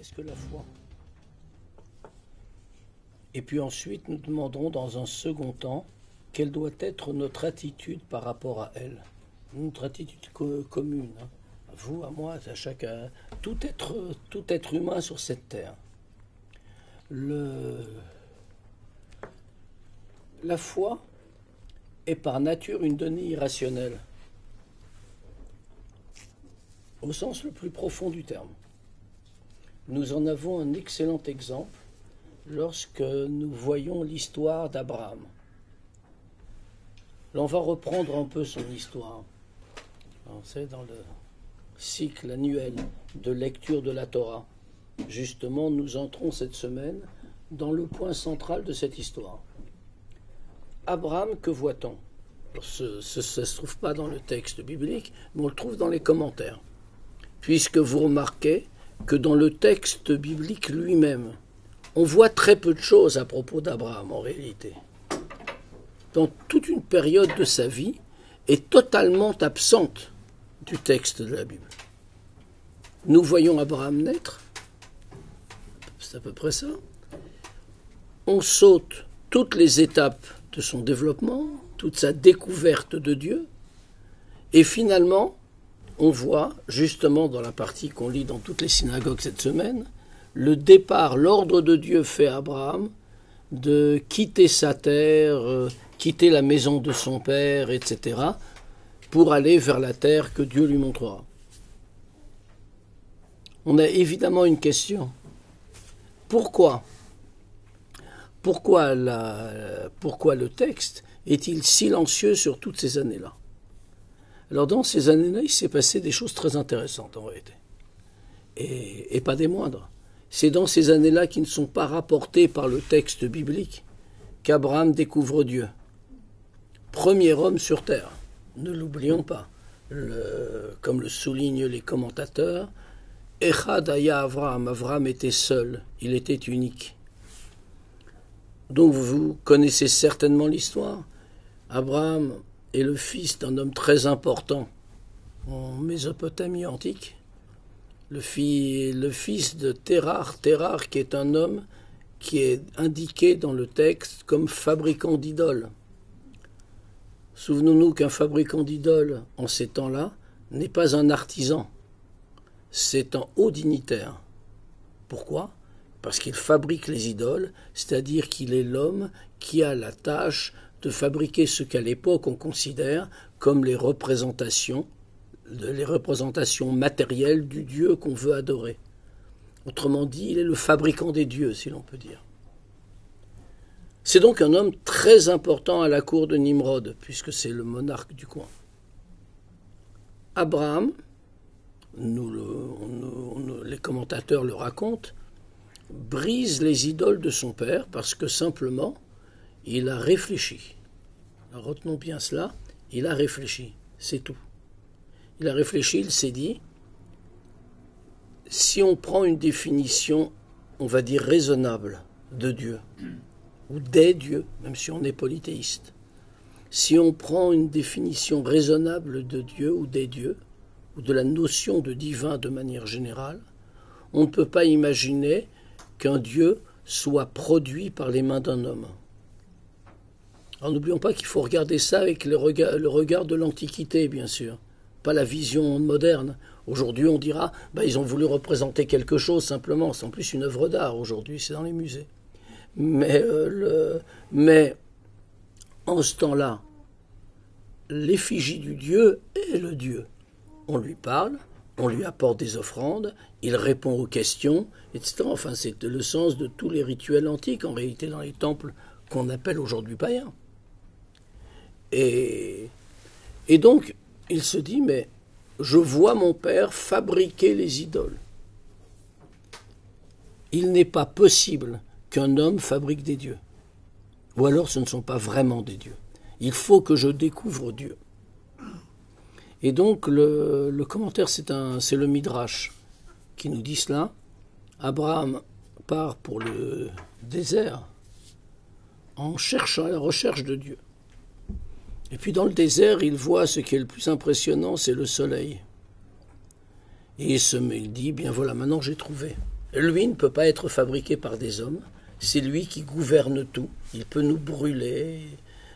qu'est-ce que la foi? Et puis ensuite, nous demanderons dans un second temps quelle doit être notre attitude par rapport à elle. Notre attitude commune, hein. À vous, à moi, à chacun, tout être humain sur cette terre. La foi est par nature une donnée irrationnelle, au sens le plus profond du terme. Nous en avons un excellent exemple lorsque nous voyons l'histoire d'Abraham. Là, on va reprendre un peu son histoire. C'est dans le cycle annuel de lecture de la Torah. Justement, nous entrons cette semaine dans le point central de cette histoire. Abraham, que voit-on? Ça ne se trouve pas dans le texte biblique, mais on le trouve dans les commentaires. Puisque vous remarquez que dans le texte biblique lui-même, on voit très peu de choses à propos d'Abraham en réalité. Dans toute une période de sa vie, est totalement absente du texte de la Bible. Nous voyons Abraham naître, c'est à peu près ça. On saute toutes les étapes de son développement, toute sa découverte de Dieu, et finalement, on voit, justement dans la partie qu'on lit dans toutes les synagogues cette semaine, le départ, l'ordre de Dieu fait à Abraham de quitter sa terre, quitter la maison de son père, etc., pour aller vers la terre que Dieu lui montrera. On a évidemment une question. Pourquoi le texte est-il silencieux sur toutes ces années-là? Alors dans ces années-là, il s'est passé des choses très intéressantes en réalité. Et pas des moindres. C'est dans ces années-là qui ne sont pas rapportées par le texte biblique qu'Abraham découvre Dieu. Premier homme sur terre, ne l'oublions pas. Comme le soulignent les commentateurs, Echad Haya Avraham, Avraham était seul, il était unique. Donc vous connaissez certainement l'histoire. Abraham est le fils d'un homme très important en Mésopotamie antique, le fils de Térar, qui est un homme qui est indiqué dans le texte comme fabricant d'idoles. Souvenons-nous qu'un fabricant d'idoles en ces temps-là n'est pas un artisan, c'est un haut dignitaire. Pourquoi? Parce qu'il fabrique les idoles, c'est-à-dire qu'il est l'homme qui a la tâche de fabriquer ce qu'à l'époque on considère comme les représentations matérielles du Dieu qu'on veut adorer. Autrement dit, il est le fabricant des dieux, si l'on peut dire. C'est donc un homme très important à la cour de Nimrod, puisque c'est le monarque du coin. Abraham, les commentateurs le racontent, brise les idoles de son père parce que simplement, il a réfléchi. Alors, retenons bien cela, il a réfléchi, c'est tout. Il a réfléchi, il s'est dit, si on prend une définition, on va dire raisonnable, de Dieu, ou des dieux, même si on est polythéiste, si on prend une définition raisonnable de Dieu ou des dieux, ou de la notion de divin de manière générale, on ne peut pas imaginer qu'un Dieu soit produit par les mains d'un homme. Alors n'oublions pas qu'il faut regarder ça avec le regard de l'Antiquité, bien sûr, pas la vision moderne. Aujourd'hui, on dira, ils ont voulu représenter quelque chose simplement, c'est en plus une œuvre d'art aujourd'hui, c'est dans les musées. Mais en ce temps-là, l'effigie du Dieu est le Dieu. On lui parle, on lui apporte des offrandes, il répond aux questions, etc. Enfin, c'est le sens de tous les rituels antiques, en réalité, dans les temples qu'on appelle aujourd'hui païens. Et donc, il se dit, mais je vois mon père fabriquer les idoles. Il n'est pas possible qu'un homme fabrique des dieux. Ou alors ce ne sont pas vraiment des dieux. Il faut que je découvre Dieu. Et donc le commentaire, c'est le Midrash qui nous dit cela. Abraham part pour le désert en cherchant à la recherche de Dieu. Et puis dans le désert, il voit ce qui est le plus impressionnant, c'est le soleil. Et il dit, bien voilà, maintenant j'ai trouvé. Lui ne peut pas être fabriqué par des hommes. C'est lui qui gouverne tout. Il peut nous brûler.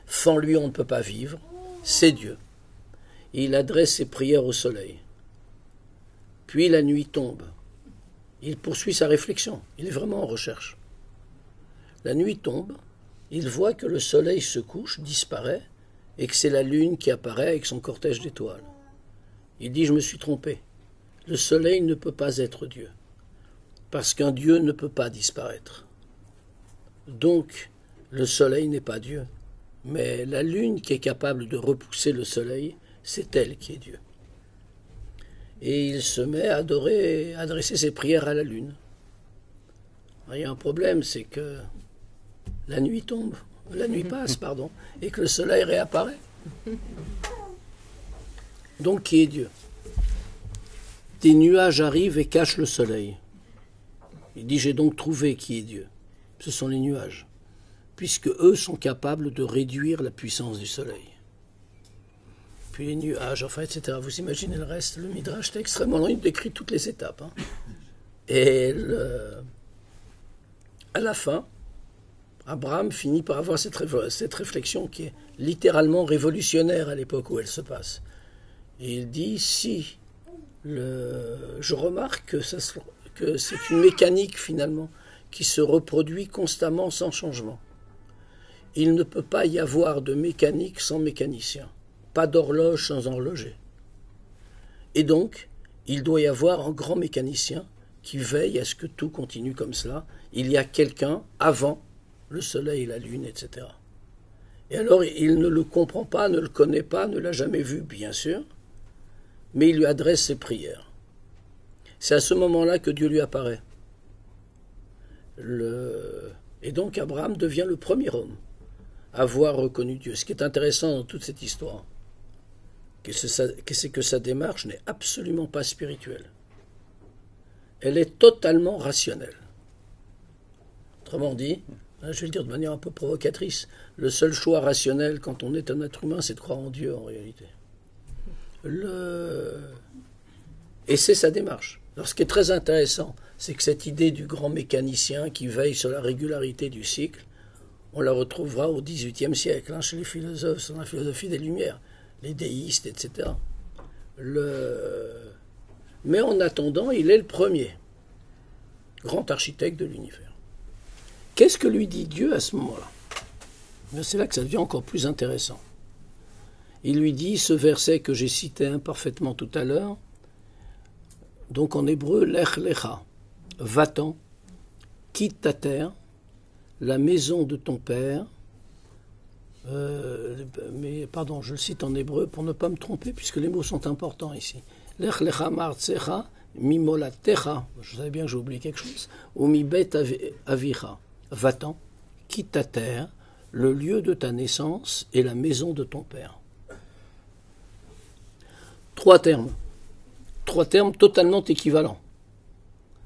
Sans lui, on ne peut pas vivre. C'est Dieu. Et il adresse ses prières au soleil. Puis la nuit tombe. Il poursuit sa réflexion. Il est vraiment en recherche. La nuit tombe. Il voit que le soleil se couche, disparaît, et que c'est la lune qui apparaît avec son cortège d'étoiles. Il dit « Je me suis trompé. Le soleil ne peut pas être Dieu. Parce qu'un Dieu ne peut pas disparaître. Donc, le soleil n'est pas Dieu. Mais la lune qui est capable de repousser le soleil, c'est elle qui est Dieu. » Et il se met à adresser ses prières à la lune. Il y a un problème, c'est que la nuit passe, et que le soleil réapparaît. Donc, qui est Dieu? Des nuages arrivent et cachent le soleil. Il dit, j'ai donc trouvé qui est Dieu. Ce sont les nuages, puisque eux sont capables de réduire la puissance du soleil. Puis les nuages, etc. Vous imaginez le reste, le Midrash est extrêmement long, il décrit toutes les étapes. Et à la fin, Abraham finit par avoir cette réflexion qui est littéralement révolutionnaire à l'époque où elle se passe. Et il dit, si je remarque que c'est une mécanique finalement qui se reproduit constamment sans changement. Il ne peut pas y avoir de mécanique sans mécanicien, pas d'horloge sans horloger. Et donc, il doit y avoir un grand mécanicien qui veille à ce que tout continue comme cela. Il y a quelqu'un avant le soleil, la lune, etc. Et alors, il ne le comprend pas, ne le connaît pas, ne l'a jamais vu, bien sûr, mais il lui adresse ses prières. C'est à ce moment-là que Dieu lui apparaît. Et donc, Abraham devient le premier homme à avoir reconnu Dieu. Ce qui est intéressant dans toute cette histoire, c'est que sa démarche n'est absolument pas spirituelle. Elle est totalement rationnelle. Autrement dit, je vais le dire de manière un peu provocatrice, le seul choix rationnel quand on est un être humain, c'est de croire en Dieu en réalité. Et c'est sa démarche. Alors ce qui est très intéressant, c'est que cette idée du grand mécanicien qui veille sur la régularité du cycle, on la retrouvera au XVIIIe siècle, chez les philosophes, dans la philosophie des Lumières, les déistes, etc. Mais en attendant, il est le premier grand architecte de l'univers. Qu'est-ce que lui dit Dieu à ce moment-là? C'est là que ça devient encore plus intéressant. Il lui dit ce verset que j'ai cité imparfaitement tout à l'heure, donc en hébreu, Lech Lecha, va-t'en, quitte ta terre, la maison de ton père, mais pardon, je le cite en hébreu pour ne pas me tromper, puisque les mots sont importants ici. Lech Lecha martzecha, mimolatecha, je savais bien que j'ai oublié quelque chose, ou mi bet avicha, va-t'en, quitte ta terre, le lieu de ta naissance et la maison de ton père. Trois termes totalement équivalents.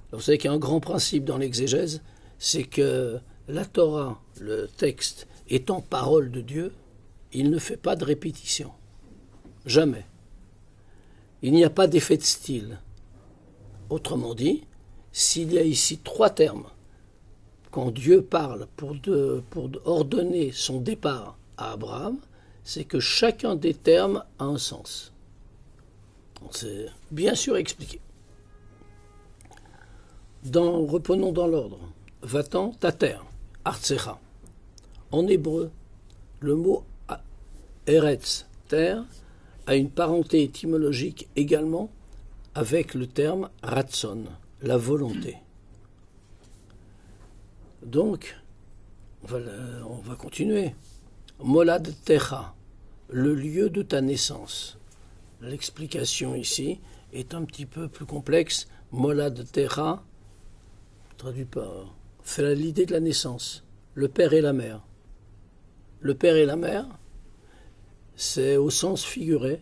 Alors, vous savez qu'il y a un grand principe dans l'exégèse, c'est que la Torah, le texte, étant parole de Dieu, il ne fait pas de répétition. Jamais. Il n'y a pas d'effet de style. Autrement dit, s'il y a ici trois termes, quand Dieu parle pour ordonner son départ à Abraham, c'est que chacun des termes a un sens. C'est bien sûr expliqué. Reprenons dans l'ordre. Va-t'en, ta terre, Artsecha. En hébreu, le mot Eretz, terre, a une parenté étymologique également avec le terme Ratson, la volonté. Donc, on va continuer. Molad Techa, le lieu de ta naissance. L'explication ici est un petit peu plus complexe. Molad Techa, traduit par, c'est l'idée de la naissance. Le père et la mère. Le père et la mère, c'est au sens figuré.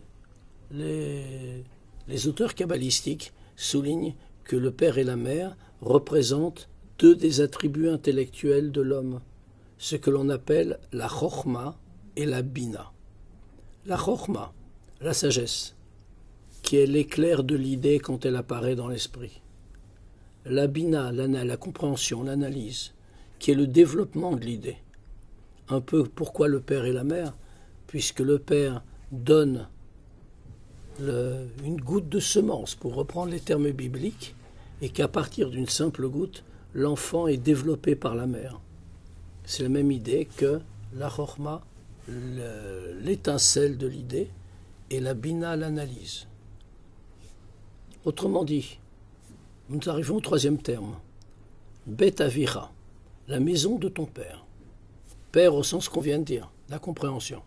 Les auteurs kabbalistiques soulignent que le père et la mère représentent deux des attributs intellectuels de l'homme, ce que l'on appelle la chokhma et la bina. La chokhma, la sagesse, qui est l'éclair de l'idée quand elle apparaît dans l'esprit. la bina, la compréhension, l'analyse, qui est le développement de l'idée. Un peu pourquoi le père et la mère, puisque le père donne une goutte de semence, pour reprendre les termes bibliques, et qu'à partir d'une simple goutte, l'enfant est développé par la mère. C'est la même idée que la chorma, l'étincelle de l'idée, et la bina, l'analyse. Autrement dit, nous arrivons au troisième terme. Bet avira, la maison de ton père. Père au sens qu'on vient de dire, la compréhension.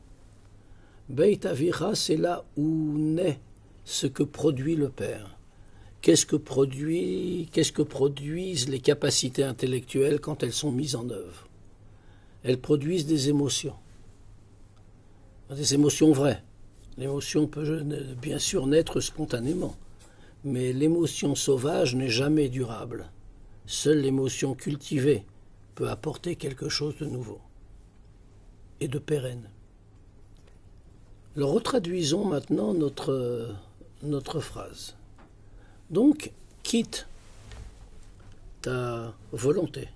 Beit avira, c'est là où naît ce que produit le père. Qu'est-ce que produisent les capacités intellectuelles quand elles sont mises en œuvre? Elles produisent des émotions vraies. L'émotion peut bien sûr naître spontanément, mais l'émotion sauvage n'est jamais durable. Seule l'émotion cultivée peut apporter quelque chose de nouveau et de pérenne. Alors retraduisons maintenant notre phrase. Donc, quitte ta volonté,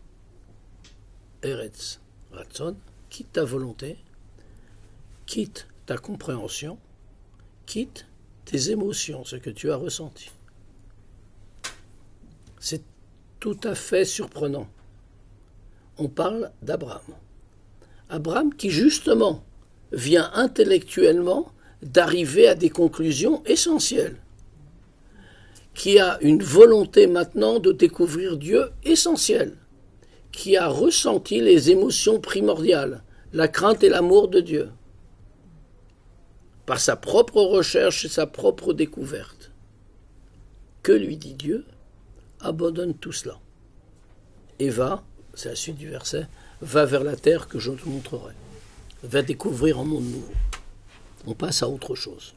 Eretz Ratzon, quitte ta volonté, quitte ta compréhension, quitte tes émotions, ce que tu as ressenti. C'est tout à fait surprenant. On parle d'Abraham. Abraham qui justement vient intellectuellement d'arriver à des conclusions essentielles, qui a une volonté maintenant de découvrir Dieu essentielle, qui a ressenti les émotions primordiales, la crainte et l'amour de Dieu, par sa propre recherche et sa propre découverte. Que lui dit Dieu? Abandonne tout cela et va, c'est la suite du verset, va vers la terre que je te montrerai. Va découvrir un monde nouveau. On passe à autre chose.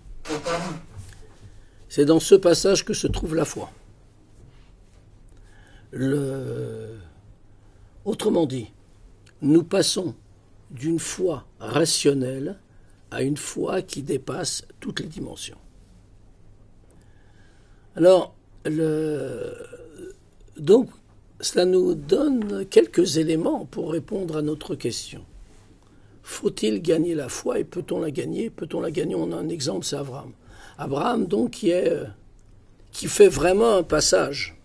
C'est dans ce passage que se trouve la foi. Autrement dit, nous passons d'une foi rationnelle à une foi qui dépasse toutes les dimensions. Alors, donc, cela nous donne quelques éléments pour répondre à notre question. Faut-il gagner la foi et peut-on la gagner? Peut-on la gagner? On a un exemple, c'est Abraham. Abraham, donc, qui fait vraiment un passage.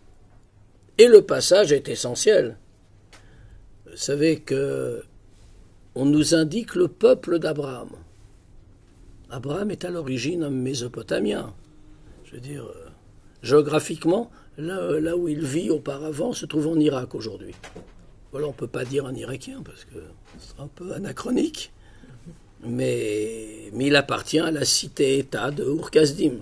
Et le passage est essentiel. Vous savez que on nous indique le peuple d'Abraham. Abraham est à l'origine un Mésopotamien. Je veux dire, géographiquement, là où il vit auparavant se trouve en Irak aujourd'hui. Voilà, on ne peut pas dire un Irakien parce que ce serait un peu anachronique. Mais il appartient à la cité-État de Ur-Kasdim,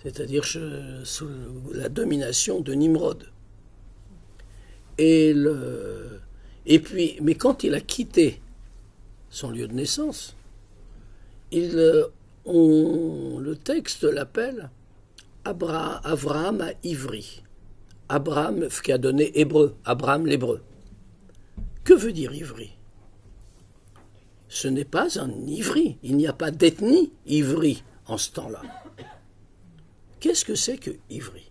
c'est-à-dire sous la domination de Nimrod. Mais quand il a quitté son lieu de naissance, le texte l'appelle Abraham à Ivri. Abraham qui a donné hébreu, Abraham l'hébreu. Que veut dire Ivri? Ce n'est pas un Ivri, il n'y a pas d'ethnie Ivri en ce temps-là. Qu'est-ce que c'est que Ivri?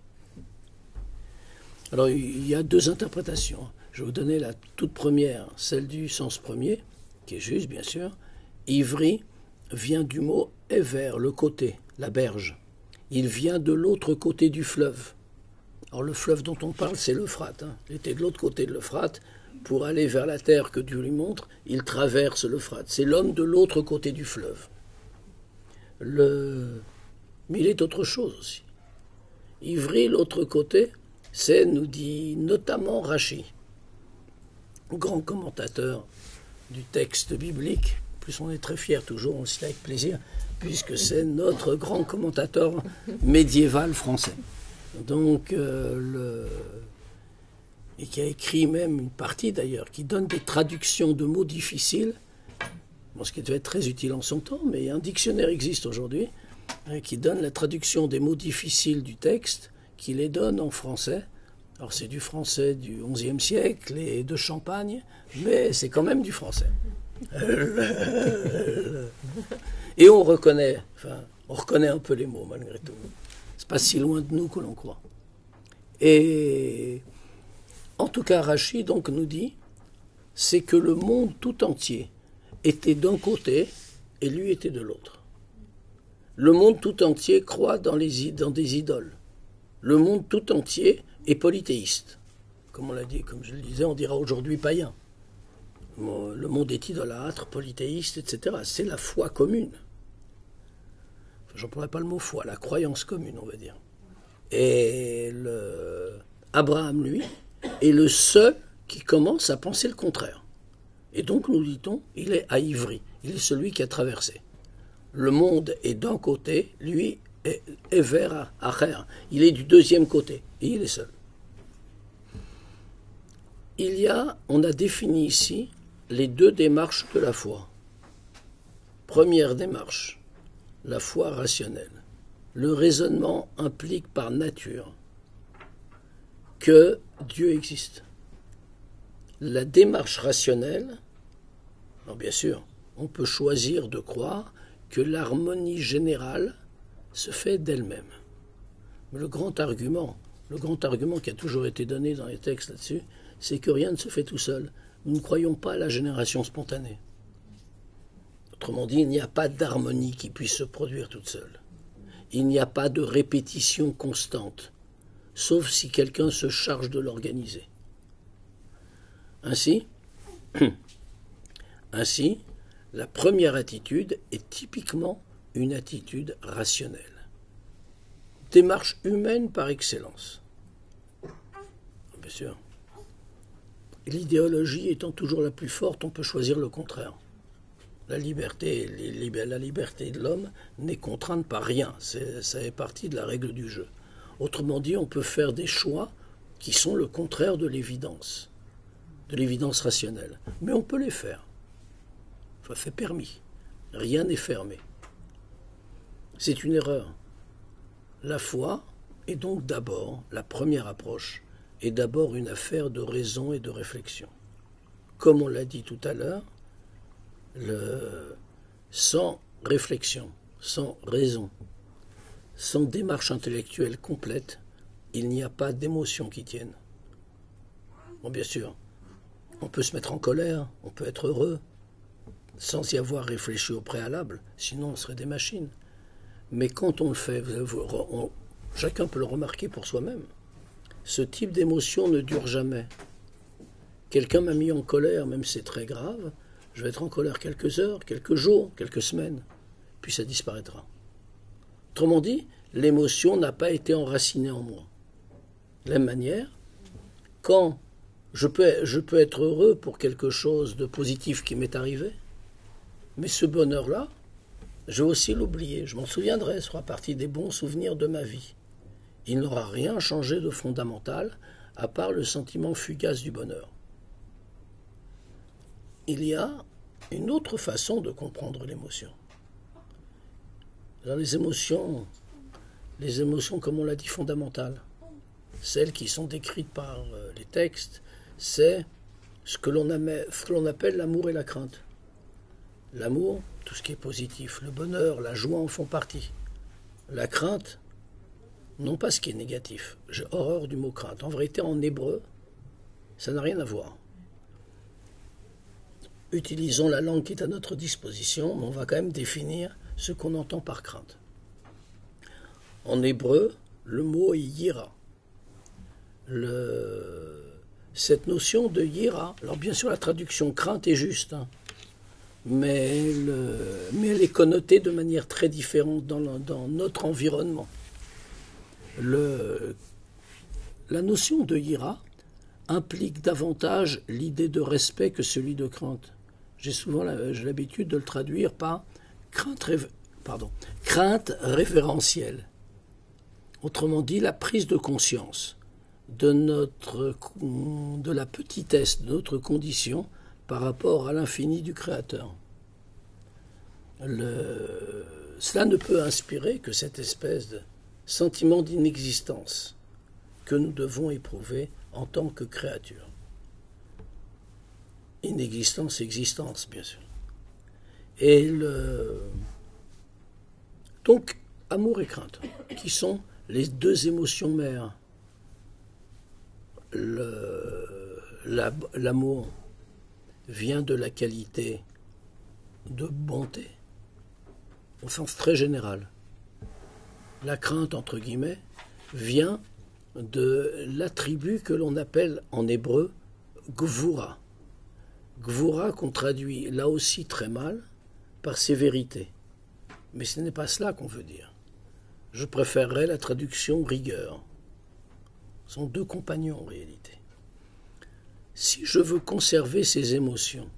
Alors il y a deux interprétations. Je vais vous donner la toute première, celle du sens premier, qui est juste bien sûr. Ivri vient du mot Ever, le côté, la berge. Il vient de l'autre côté du fleuve. Alors le fleuve dont on parle, c'est l'Euphrate. Il était de l'autre côté de l'Euphrate. Pour aller vers la terre que Dieu lui montre, il traverse l'Euphrate. C'est l'homme de l'autre côté du fleuve. Mais il est autre chose aussi. Ivri, l'autre côté, c'est, nous dit notamment Rachi, grand commentateur du texte biblique. En plus, on est très fiers toujours, on le cite avec plaisir, puisque c'est notre grand commentateur médiéval français. Donc, et qui a écrit même une partie d'ailleurs, qui donne des traductions de mots difficiles, ce qui devait être très utile en son temps, mais un dictionnaire existe aujourd'hui, qui donne la traduction des mots difficiles du texte, qui les donne en français. Alors c'est du français du XIe siècle et de Champagne, mais c'est quand même du français. Et on reconnaît un peu les mots malgré tout. C'est pas si loin de nous que l'on croit. Et En tout cas, Rachid donc nous dit, c'est que le monde tout entier était d'un côté et lui était de l'autre. Le monde tout entier croit dans des idoles. Le monde tout entier est polythéiste. Comme on l'a dit, comme je le disais, on dira aujourd'hui païen. Le monde est idolâtre, polythéiste, etc. C'est la foi commune. Enfin, j'emploierai pas le mot foi, la croyance commune, on va dire. Et Abraham, lui, est le seul qui commence à penser le contraire. Et donc, nous dit-on, il est à Ivry. Il est celui qui a traversé. Le monde est d'un côté, lui est vers Acher. Il est du deuxième côté, et il est seul. On a défini ici les deux démarches de la foi. Première démarche, la foi rationnelle. Le raisonnement implique par nature que Dieu existe. La démarche rationnelle, alors bien sûr, on peut choisir de croire que l'harmonie générale se fait d'elle-même. Mais le grand argument qui a toujours été donné dans les textes là-dessus, c'est que rien ne se fait tout seul. Nous ne croyons pas à la génération spontanée. Autrement dit, il n'y a pas d'harmonie qui puisse se produire toute seule. Il n'y a pas de répétition constante, sauf si quelqu'un se charge de l'organiser. Ainsi, la première attitude est typiquement une attitude rationnelle. Démarche humaine par excellence. Bien sûr. L'idéologie étant toujours la plus forte, on peut choisir le contraire. La liberté de l'homme n'est contrainte par rien. Ça fait partie de la règle du jeu. Autrement dit, on peut faire des choix qui sont le contraire de l'évidence rationnelle. Mais on peut les faire. Enfin, c'est permis. Rien n'est fermé. C'est une erreur. La foi est donc d'abord, la première approche, est d'abord une affaire de raison et de réflexion. Comme on l'a dit tout à l'heure, sans réflexion, sans raison, sans démarche intellectuelle complète, il n'y a pas d'émotion qui tienne. Bon, bien sûr, on peut se mettre en colère, on peut être heureux, sans y avoir réfléchi au préalable, sinon on serait des machines. Mais quand on le fait, chacun peut le remarquer pour soi-même, ce type d'émotion ne dure jamais. Quelqu'un m'a mis en colère, même si c'est très grave, je vais être en colère quelques heures, quelques jours, quelques semaines, puis ça disparaîtra. Autrement dit, l'émotion n'a pas été enracinée en moi. De la même manière, quand je peux être heureux pour quelque chose de positif qui m'est arrivé, mais ce bonheur-là, je vais aussi l'oublier. Je m'en souviendrai, ce sera partie des bons souvenirs de ma vie. Il n'aura rien changé de fondamental, à part le sentiment fugace du bonheur. Il y a une autre façon de comprendre l'émotion. Alors les émotions, comme on l'a dit, fondamentales, celles qui sont décrites par les textes, c'est ce que l'on appelle l'amour et la crainte. L'amour, tout ce qui est positif, le bonheur, la joie en font partie. La crainte, non pas ce qui est négatif. J'ai horreur du mot crainte. En vérité, en hébreu, ça n'a rien à voir. Utilisons la langue qui est à notre disposition, mais on va quand même définir ce qu'on entend par crainte. En hébreu, le mot est yira. Cette notion de yira, alors bien sûr la traduction crainte est juste, mais elle est connotée de manière très différente dans notre environnement. La notion de yira implique davantage l'idée de respect que celui de crainte. J'ai l'habitude de le traduire par crainte révérentielle. Autrement dit, la prise de conscience de la petitesse de notre condition par rapport à l'infini du Créateur. Cela ne peut inspirer que cette espèce de sentiment d'inexistence que nous devons éprouver en tant que créature. Inexistence, existence, bien sûr. Et donc, amour et crainte, qui sont les deux émotions mères. l'amour vient de la qualité de bonté, au sens très général. La crainte, entre guillemets, vient de l'attribut que l'on appelle en hébreu gvura. Gvura qu'on traduit là aussi très mal par sévérité. Mais ce n'est pas cela qu'on veut dire. Je préférerais la traduction rigueur. Ce sont deux compagnons en réalité. Si je veux conserver ces émotions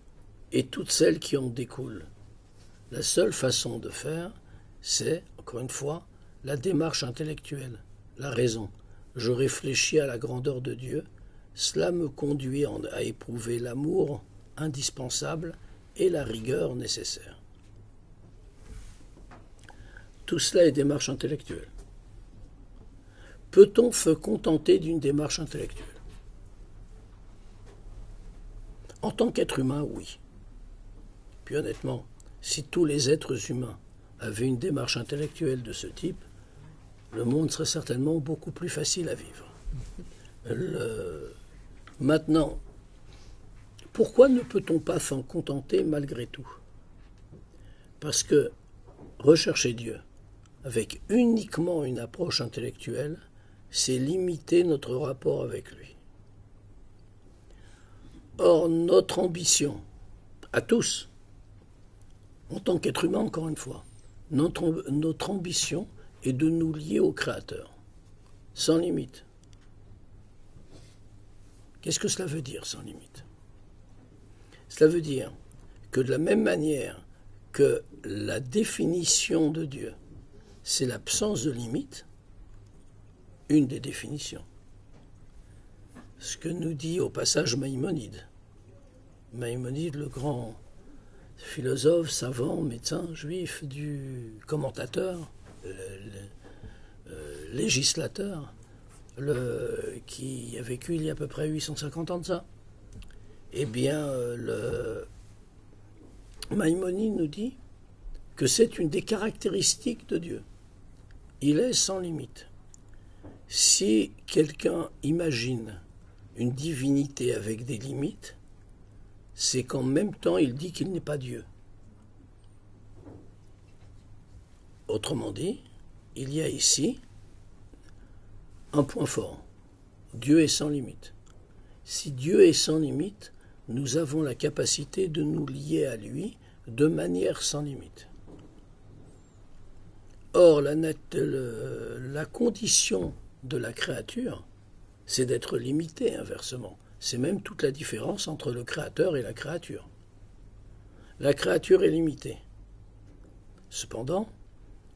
et toutes celles qui en découlent, la seule façon de faire, c'est, encore une fois, la démarche intellectuelle, la raison. Je réfléchis à la grandeur de Dieu, cela me conduit à éprouver l'amour indispensable et la rigueur nécessaire. Tout cela est démarche intellectuelle. Peut-on se contenter d'une démarche intellectuelle? En tant qu'être humain, oui. Puis honnêtement, si tous les êtres humains avaient une démarche intellectuelle de ce type, le monde serait certainement beaucoup plus facile à vivre. Maintenant, pourquoi ne peut-on pas s'en contenter malgré tout? Parce que rechercher Dieu avec uniquement une approche intellectuelle, c'est limiter notre rapport avec lui. Or, notre ambition, à tous, en tant qu'être humain, encore une fois, notre ambition est de nous lier au Créateur, sans limite. Qu'est-ce que cela veut dire, sans limite? Cela veut dire que de la même manière que la définition de Dieu, c'est l'absence de limite, une des définitions. Ce que nous dit au passage Maïmonide. Maïmonide, le grand philosophe, savant, médecin juif, du commentateur, législateur, qui a vécu il y a à peu près 850 ans de ça. Eh bien, Maïmonide nous dit que c'est une des caractéristiques de Dieu. Il est sans limite. Si quelqu'un imagine une divinité avec des limites, c'est qu'en même temps il dit qu'il n'est pas Dieu. Autrement dit, il y a ici un point fort. Dieu est sans limite. Si Dieu est sans limite, nous avons la capacité de nous lier à lui de manière sans limite. Or, la condition de la créature, c'est d'être limité inversement. C'est même toute la différence entre le créateur et la créature. La créature est limitée. Cependant,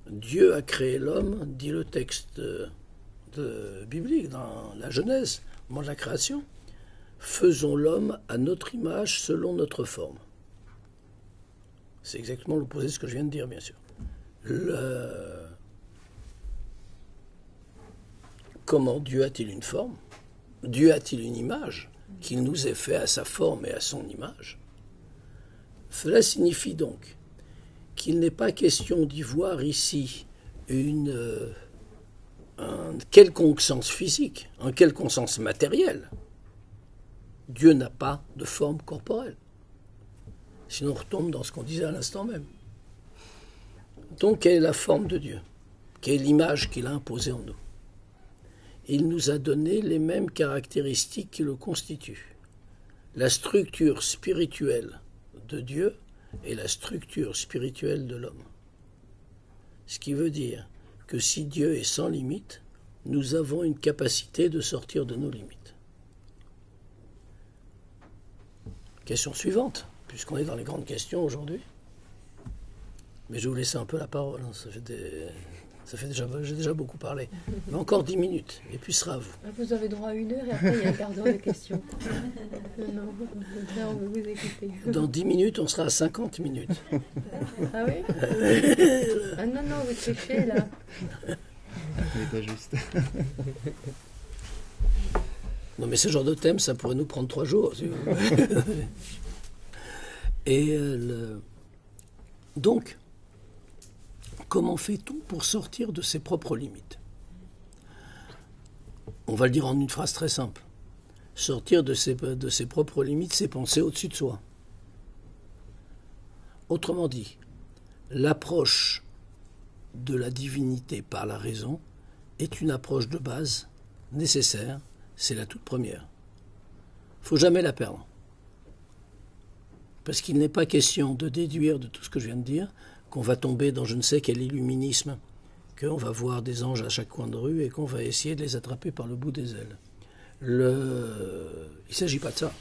Dieu a créé l'homme, dit le texte biblique dans la Genèse, au moment de la création. Faisons l'homme à notre image selon notre forme. C'est exactement l'opposé de ce que je viens de dire, bien sûr. Comment Dieu a-t-il une forme? Dieu a-t-il une image? Qu'il nous ait fait à sa forme et à son image? Cela signifie donc qu'il n'est pas question d'y voir ici un quelconque sens physique, un quelconque sens matériel. Dieu n'a pas de forme corporelle. Sinon on retombe dans ce qu'on disait à l'instant même. Donc quelle est la forme de Dieu? Quelle est l'image qu'il a imposée en nous? Il nous a donné les mêmes caractéristiques qui le constituent. La structure spirituelle de Dieu et la structure spirituelle de l'homme. Ce qui veut dire que si Dieu est sans limite, nous avons une capacité de sortir de nos limites. Question suivante, puisqu'on est dans les grandes questions aujourd'hui. Mais je vais vous laisser un peu la parole, hein. J'ai déjà beaucoup parlé. Mais encore 10 minutes, et puis ce sera à vous. Vous avez droit à 1 heure et après il y a un quart d'heure de questions. Non, là on veut vous écouter. Dans 10 minutes, on sera à 50 minutes. Ah oui? Ah non, vous trichez là. Mais pas juste. Non mais ce genre de thème, ça pourrait nous prendre 3 jours. Si vous voulez. Et donc, comment fait-on pour sortir de ses propres limites? On va le dire en une phrase très simple. sortir de ses propres limites, ses pensées au-dessus de soi. Autrement dit, l'approche de la divinité par la raison est une approche de base nécessaire, c'est la toute première. Il ne faut jamais la perdre. Parce qu'il n'est pas question de déduire de tout ce que je viens de dire qu'on va tomber dans je ne sais quel illuminisme, qu'on va voir des anges à chaque coin de rue et qu'on va essayer de les attraper par le bout des ailes. Il ne s'agit pas de ça.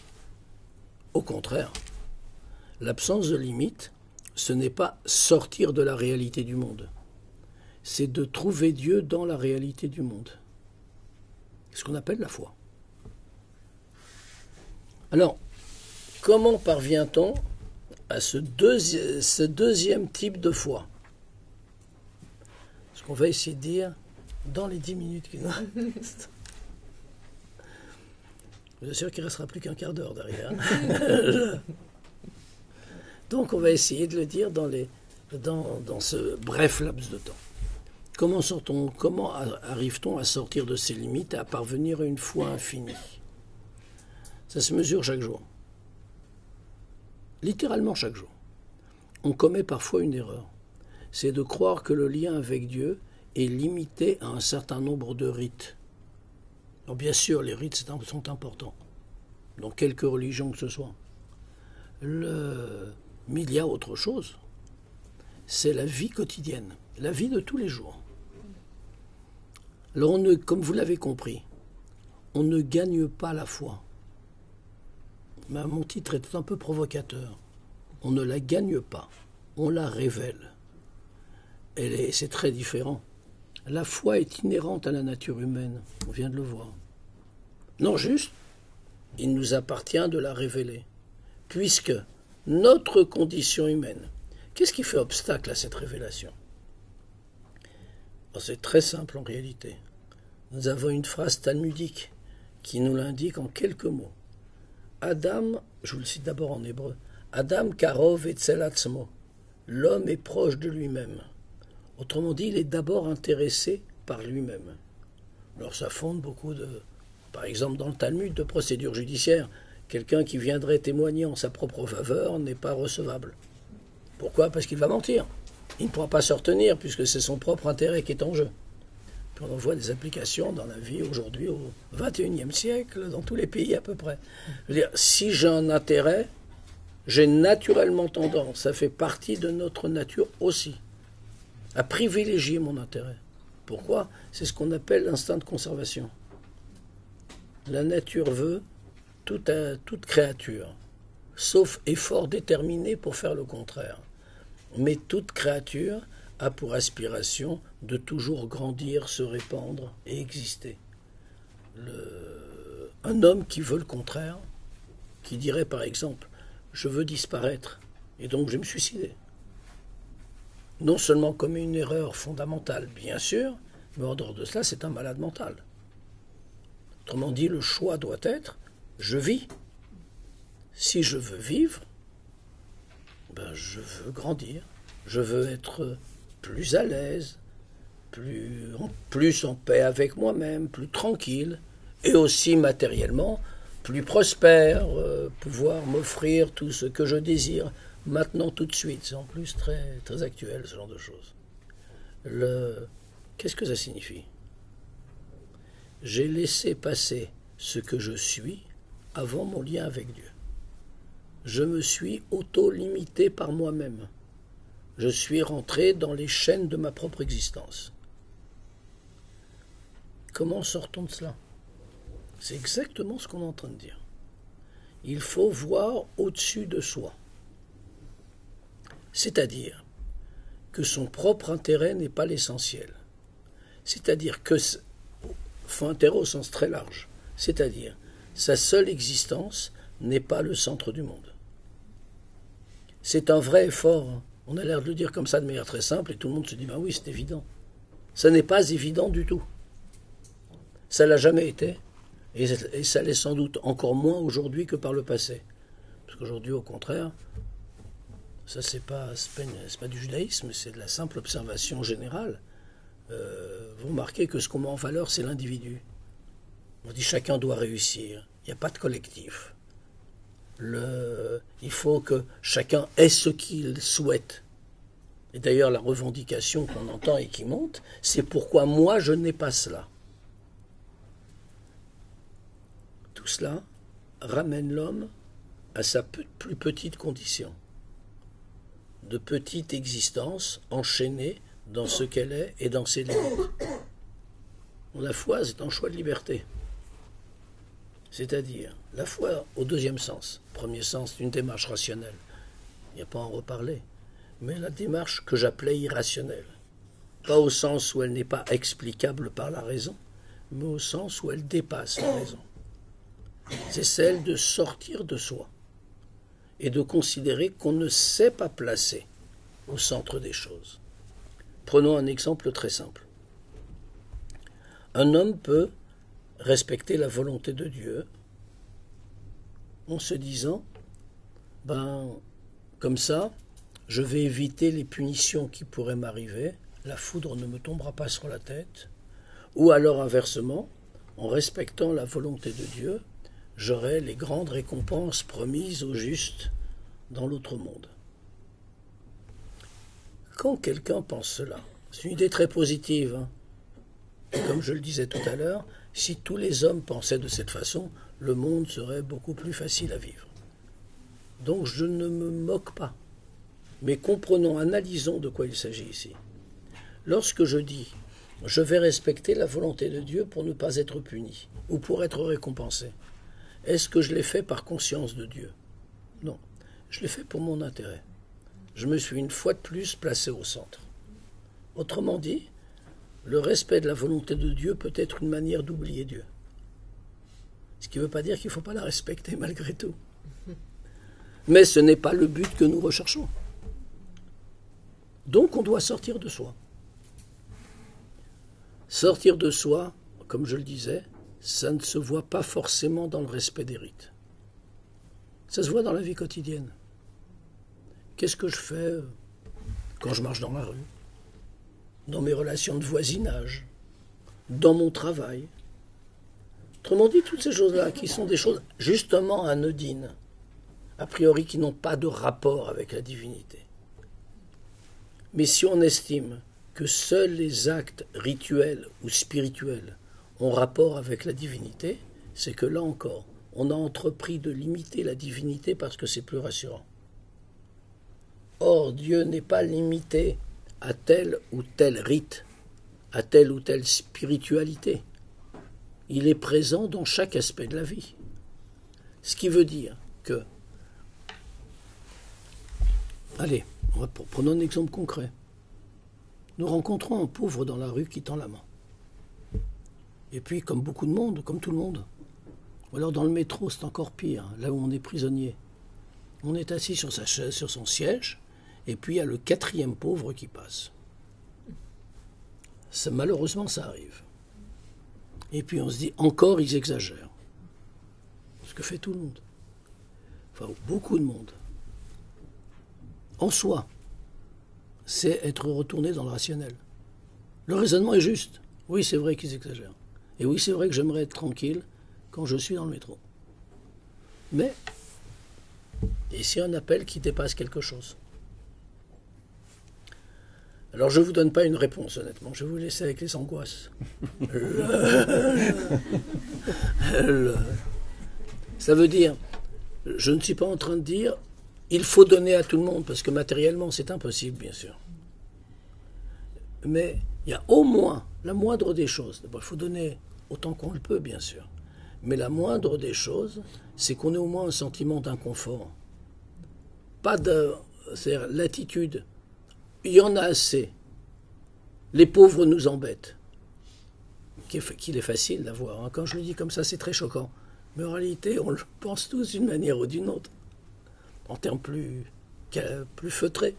Au contraire, l'absence de limite, ce n'est pas sortir de la réalité du monde. C'est de trouver Dieu dans la réalité du monde. C'est ce qu'on appelle la foi. Alors, comment parvient-on à ce deuxième type de foi? Ce qu'on va essayer de dire dans les 10 minutes qui nous restent. Je suis sûr qu'il ne restera plus qu'un quart d'heure derrière. Donc on va essayer de le dire dans ce bref laps de temps. Comment arrive-t-on à sortir de ces limites et à parvenir à une foi infinie? Ça se mesure chaque jour. Littéralement chaque jour. On commet parfois une erreur. C'est de croire que le lien avec Dieu est limité à un certain nombre de rites. Alors bien sûr, les rites sont importants, dans quelque religion que ce soit. Mais il y a autre chose. C'est la vie quotidienne, la vie de tous les jours. Alors, comme vous l'avez compris, on ne gagne pas la foi. Mais mon titre est un peu provocateur. On ne la gagne pas, on la révèle. C'est très différent. La foi est inhérente à la nature humaine, on vient de le voir. Non, juste, il nous appartient de la révéler, puisque notre condition humaine, qu'est-ce qui fait obstacle à cette révélation? C'est très simple en réalité. Nous avons une phrase talmudique qui nous l'indique en quelques mots. Adam, je vous le cite d'abord en hébreu, Adam karov etzel atzmo, l'homme est proche de lui-même. Autrement dit, il est d'abord intéressé par lui-même. Alors ça fonde beaucoup par exemple dans le Talmud, de procédures judiciaires. Quelqu'un qui viendrait témoigner en sa propre faveur n'est pas recevable. Pourquoi? Parce qu'il va mentir. Il ne pourra pas se retenir puisque c'est son propre intérêt qui est en jeu. Puis on en voit des applications dans la vie aujourd'hui au XXIe siècle, dans tous les pays à peu près. Je veux dire, si j'ai un intérêt, j'ai naturellement tendance, ça fait partie de notre nature aussi, à privilégier mon intérêt. Pourquoi? C'est ce qu'on appelle l'instinct de conservation. La nature veut toute créature, sauf effort déterminé pour faire le contraire. Mais toute créature a pour aspiration de toujours grandir, se répandre et exister. Un homme qui veut le contraire, qui dirait par exemple « je veux disparaître et donc je vais me suicider », non seulement commet une erreur fondamentale, bien sûr, mais en dehors de cela, c'est un malade mental. Autrement dit, le choix doit être « je vis ». Si je veux vivre, je veux grandir, je veux être plus à l'aise, plus en paix avec moi-même, plus tranquille, et aussi matériellement, plus prospère, pouvoir m'offrir tout ce que je désire maintenant tout de suite. C'est en plus très, très actuel, ce genre de choses. Qu'est-ce que ça signifie? J'ai laissé passer ce que je suis avant mon lien avec Dieu. Je me suis auto-limité par moi-même. Je suis rentré dans les chaînes de ma propre existence. Comment sort-on de cela? C'est exactement ce qu'on est en train de dire. Il faut voir au-dessus de soi. C'est-à-dire que son propre intérêt n'est pas l'essentiel. C'est-à-dire que, faut intérêt au sens très large, c'est-à-dire sa seule existence n'est pas le centre du monde. C'est un vrai effort. On a l'air de le dire comme ça de manière très simple et tout le monde se dit « ben oui, c'est évident ». Ça n'est pas évident du tout. Ça ne l'a jamais été et ça l'est sans doute encore moins aujourd'hui que par le passé. Parce qu'aujourd'hui, au contraire, ça c'est pas du judaïsme, c'est de la simple observation générale. Vous remarquez que ce qu'on met en valeur, c'est l'individu. On dit chacun doit réussir, Il n'y a pas de collectif. Il faut que chacun ait ce qu'il souhaite. Et d'ailleurs, la revendication qu'on entend et qui monte, c'est pourquoi moi je n'ai pas cela. Tout cela ramène l'homme à sa plus petite condition, de petite existence enchaînée dans ce qu'elle est et dans ses limites. La foi, c'est un choix de liberté. C'est-à-dire, la foi au deuxième sens. Premier sens, une démarche rationnelle. Il n'y a pas à en reparler. Mais la démarche que j'appelais irrationnelle. Pas au sens où elle n'est pas explicable par la raison, mais au sens où elle dépasse la raison. C'est celle de sortir de soi et de considérer qu'on ne s'est pas placé au centre des choses. Prenons un exemple très simple. Un homme peut respecter la volonté de Dieu en se disant, comme ça, je vais éviter les punitions qui pourraient m'arriver, la foudre ne me tombera pas sur la tête, ou alors inversement, en respectant la volonté de Dieu, j'aurai les grandes récompenses promises aux justes dans l'autre monde. Quand quelqu'un pense cela, c'est une idée très positive, hein. Et comme je le disais tout à l'heure, si tous les hommes pensaient de cette façon, le monde serait beaucoup plus facile à vivre. Donc je ne me moque pas, mais comprenons, analysons de quoi il s'agit ici. Lorsque je dis « je vais respecter la volonté de Dieu pour ne pas être puni ou pour être récompensé », est-ce que je l'ai fait par conscience de Dieu? Non, je l'ai fait pour mon intérêt. Je me suis une fois de plus placé au centre. Autrement dit, le respect de la volonté de Dieu peut être une manière d'oublier Dieu. Ce qui ne veut pas dire qu'il ne faut pas la respecter malgré tout. Mais ce n'est pas le but que nous recherchons. Donc on doit sortir de soi. Sortir de soi, comme je le disais, ça ne se voit pas forcément dans le respect des rites. Ça se voit dans la vie quotidienne. Qu'est-ce que je fais quand je marche dans la rue, dans mes relations de voisinage, dans mon travail? Autrement dit, toutes ces choses-là qui sont des choses justement anodines, a priori qui n'ont pas de rapport avec la divinité. Mais si on estime que seuls les actes rituels ou spirituels ont rapport avec la divinité, c'est que là encore, on a entrepris de limiter la divinité parce que c'est plus rassurant. Or, Dieu n'est pas limité à tel ou tel rite, à telle ou telle spiritualité. Il est présent dans chaque aspect de la vie. Ce qui veut dire que... Allez, prenons un exemple concret. Nous rencontrons un pauvre dans la rue qui tend la main. Et puis, comme beaucoup de monde, comme tout le monde, ou alors dans le métro, c'est encore pire, là où on est prisonnier. On est assis sur sa chaise, sur son siège, et puis il y a le quatrième pauvre qui passe. Malheureusement, ça arrive. Et puis on se dit, encore ils exagèrent. Ce que fait tout le monde. Enfin, beaucoup de monde. En soi, c'est être retourné dans le rationnel. Le raisonnement est juste. Oui, c'est vrai qu'ils exagèrent. Et oui, c'est vrai que j'aimerais être tranquille quand je suis dans le métro. Mais, ici un appel qui dépasse quelque chose. Alors je ne vous donne pas une réponse, honnêtement. Je vais vous laisser avec les angoisses. Ça veut dire, je ne suis pas en train de dire, il faut donner à tout le monde, parce que matériellement, c'est impossible, bien sûr. Mais il y a au moins la moindre des choses. D'abord, il faut donner autant qu'on le peut, bien sûr. Mais la moindre des choses, c'est qu'on ait au moins un sentiment d'inconfort. Pas de... C'est-à-dire l'attitude. Il y en a assez. Les pauvres nous embêtent. Qu'il est facile d'avoir. Quand je le dis comme ça, c'est très choquant. Mais en réalité, on le pense tous d'une manière ou d'une autre. En termes plus feutrés.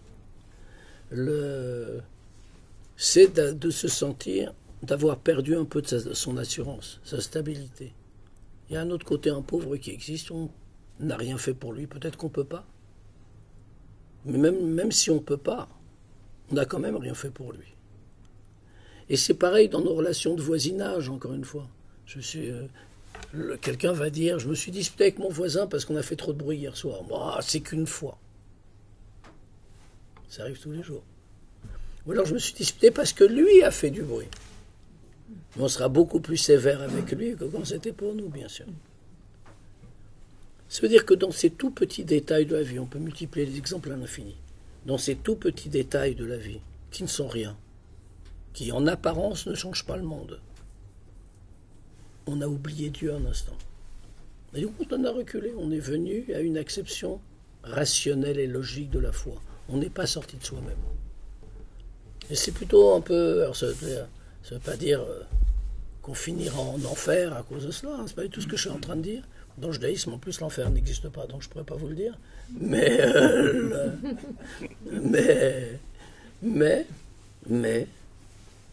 C'est de se sentir, d'avoir perdu un peu de son assurance, sa stabilité. Il y a un autre côté, un pauvre qui existe, on n'a rien fait pour lui, peut-être qu'on ne peut pas. Mais même si on ne peut pas, on n'a quand même rien fait pour lui. Et c'est pareil dans nos relations de voisinage, encore une fois. quelqu'un va dire, je me suis disputé avec mon voisin parce qu'on a fait trop de bruit hier soir. Moi, c'est qu'une fois. Ça arrive tous les jours. Ou alors je me suis disputé parce que lui a fait du bruit. Mais on sera beaucoup plus sévère avec lui que quand c'était pour nous, bien sûr. Ça veut dire que dans ces tout petits détails de la vie, on peut multiplier les exemples à l'infini, dans ces tout petits détails de la vie, qui ne sont rien, qui en apparence ne changent pas le monde, on a oublié Dieu un instant. Et donc on en a reculé, on est venu à une acception rationnelle et logique de la foi. On n'est pas sorti de soi-même. Et c'est plutôt un peu... Alors ça veut pas dire qu'on finira en enfer à cause de cela, hein, c'est pas du tout ce que je suis en train de dire. Dans le judaïsme, en plus, l'enfer n'existe pas, donc je ne pourrais pas vous le dire. Mais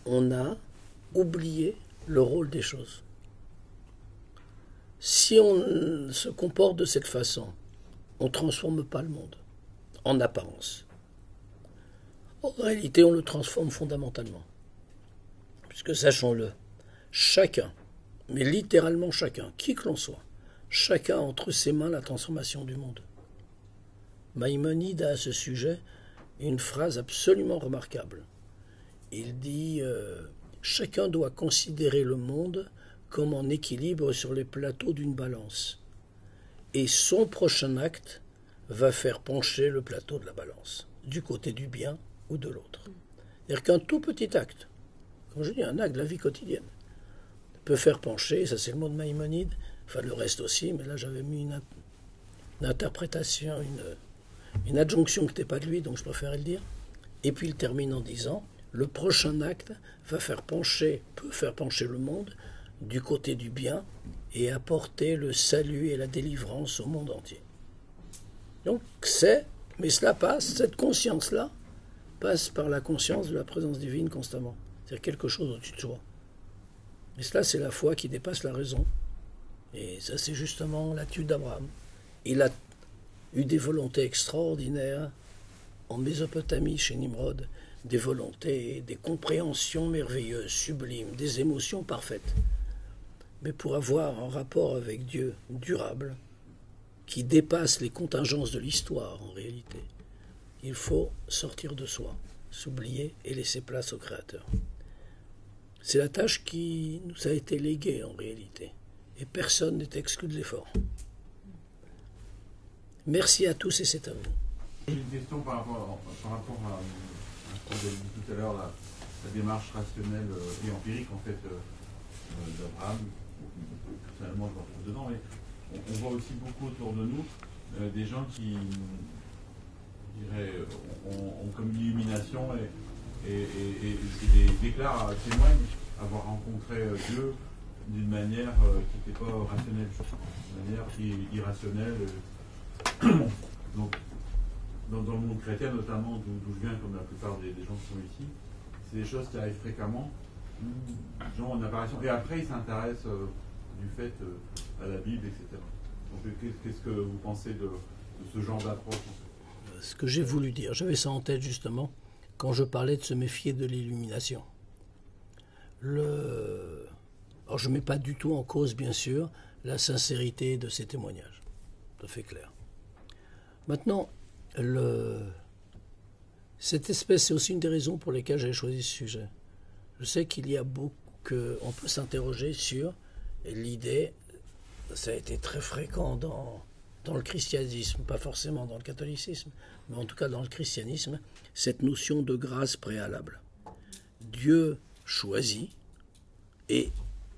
on a oublié le rôle des choses. Si on se comporte de cette façon, on ne transforme pas le monde, en apparence. En réalité, on le transforme fondamentalement. Puisque, sachons-le, chacun, mais littéralement chacun, qui que l'on soit, chacun a entre ses mains la transformation du monde. Maïmonide a à ce sujet une phrase absolument remarquable. Il dit chacun doit considérer le monde comme en équilibre sur les plateaux d'une balance. Et son prochain acte va faire pencher le plateau de la balance, du côté du bien ou de l'autre. C'est-à-dire qu'un tout petit acte, quand je dis un acte de la vie quotidienne, peut faire pencher, ça c'est le mot de Maïmonide, enfin le reste aussi, mais là j'avais mis une interprétation, une adjonction qui n'était pas de lui, donc je préférais le dire. Et puis il termine en disant, le prochain acte peut faire pencher le monde du côté du bien et apporter le salut et la délivrance au monde entier. Donc mais cela passe, cette conscience-là passe par la conscience de la présence divine constamment. C'est-à-dire quelque chose au-dessus de soi. Et cela, c'est la foi qui dépasse la raison. Et ça, c'est justement l'attitude d'Abraham. Il a eu des volontés extraordinaires en Mésopotamie, chez Nimrod, des volontés, des compréhensions merveilleuses, sublimes, des émotions parfaites. Mais pour avoir un rapport avec Dieu durable, qui dépasse les contingences de l'histoire en réalité, il faut sortir de soi, s'oublier et laisser place au Créateur. C'est la tâche qui nous a été léguée en réalité. Et personne n'est exclu de l'effort. Merci à tous et c'est à vous. Une question par rapport à ce qu'on a dit tout à l'heure, la démarche rationnelle et empirique en fait d'Abraham. Personnellement, je me retrouve dedans, mais on voit aussi beaucoup autour de nous des gens qui, je dirais, ont comme une illumination et déclarent, témoignent avoir rencontré Dieu d'une manière qui n'était pas rationnelle, d'une manière qui est irrationnelle. Donc, dans le monde chrétien, notamment d'où je viens, comme la plupart des gens qui sont ici, c'est des choses qui arrivent fréquemment, les gens ont une apparition, et après ils s'intéressent du fait à la Bible, etc. Donc qu'est-ce que vous pensez de ce genre d'approche en fait? Ce que j'ai voulu dire, j'avais ça en tête justement, quand je parlais de se méfier de l'illumination. Alors je ne mets pas du tout en cause, bien sûr, la sincérité de ces témoignages. Tout à fait clair. Maintenant, cette espèce, c'est aussi une des raisons pour lesquelles j'ai choisi ce sujet. Je sais qu'il y a beaucoup, on peut s'interroger sur l'idée, ça a été très fréquent dans le christianisme, pas forcément dans le catholicisme, mais en tout cas dans le christianisme, cette notion de grâce préalable. Dieu choisit et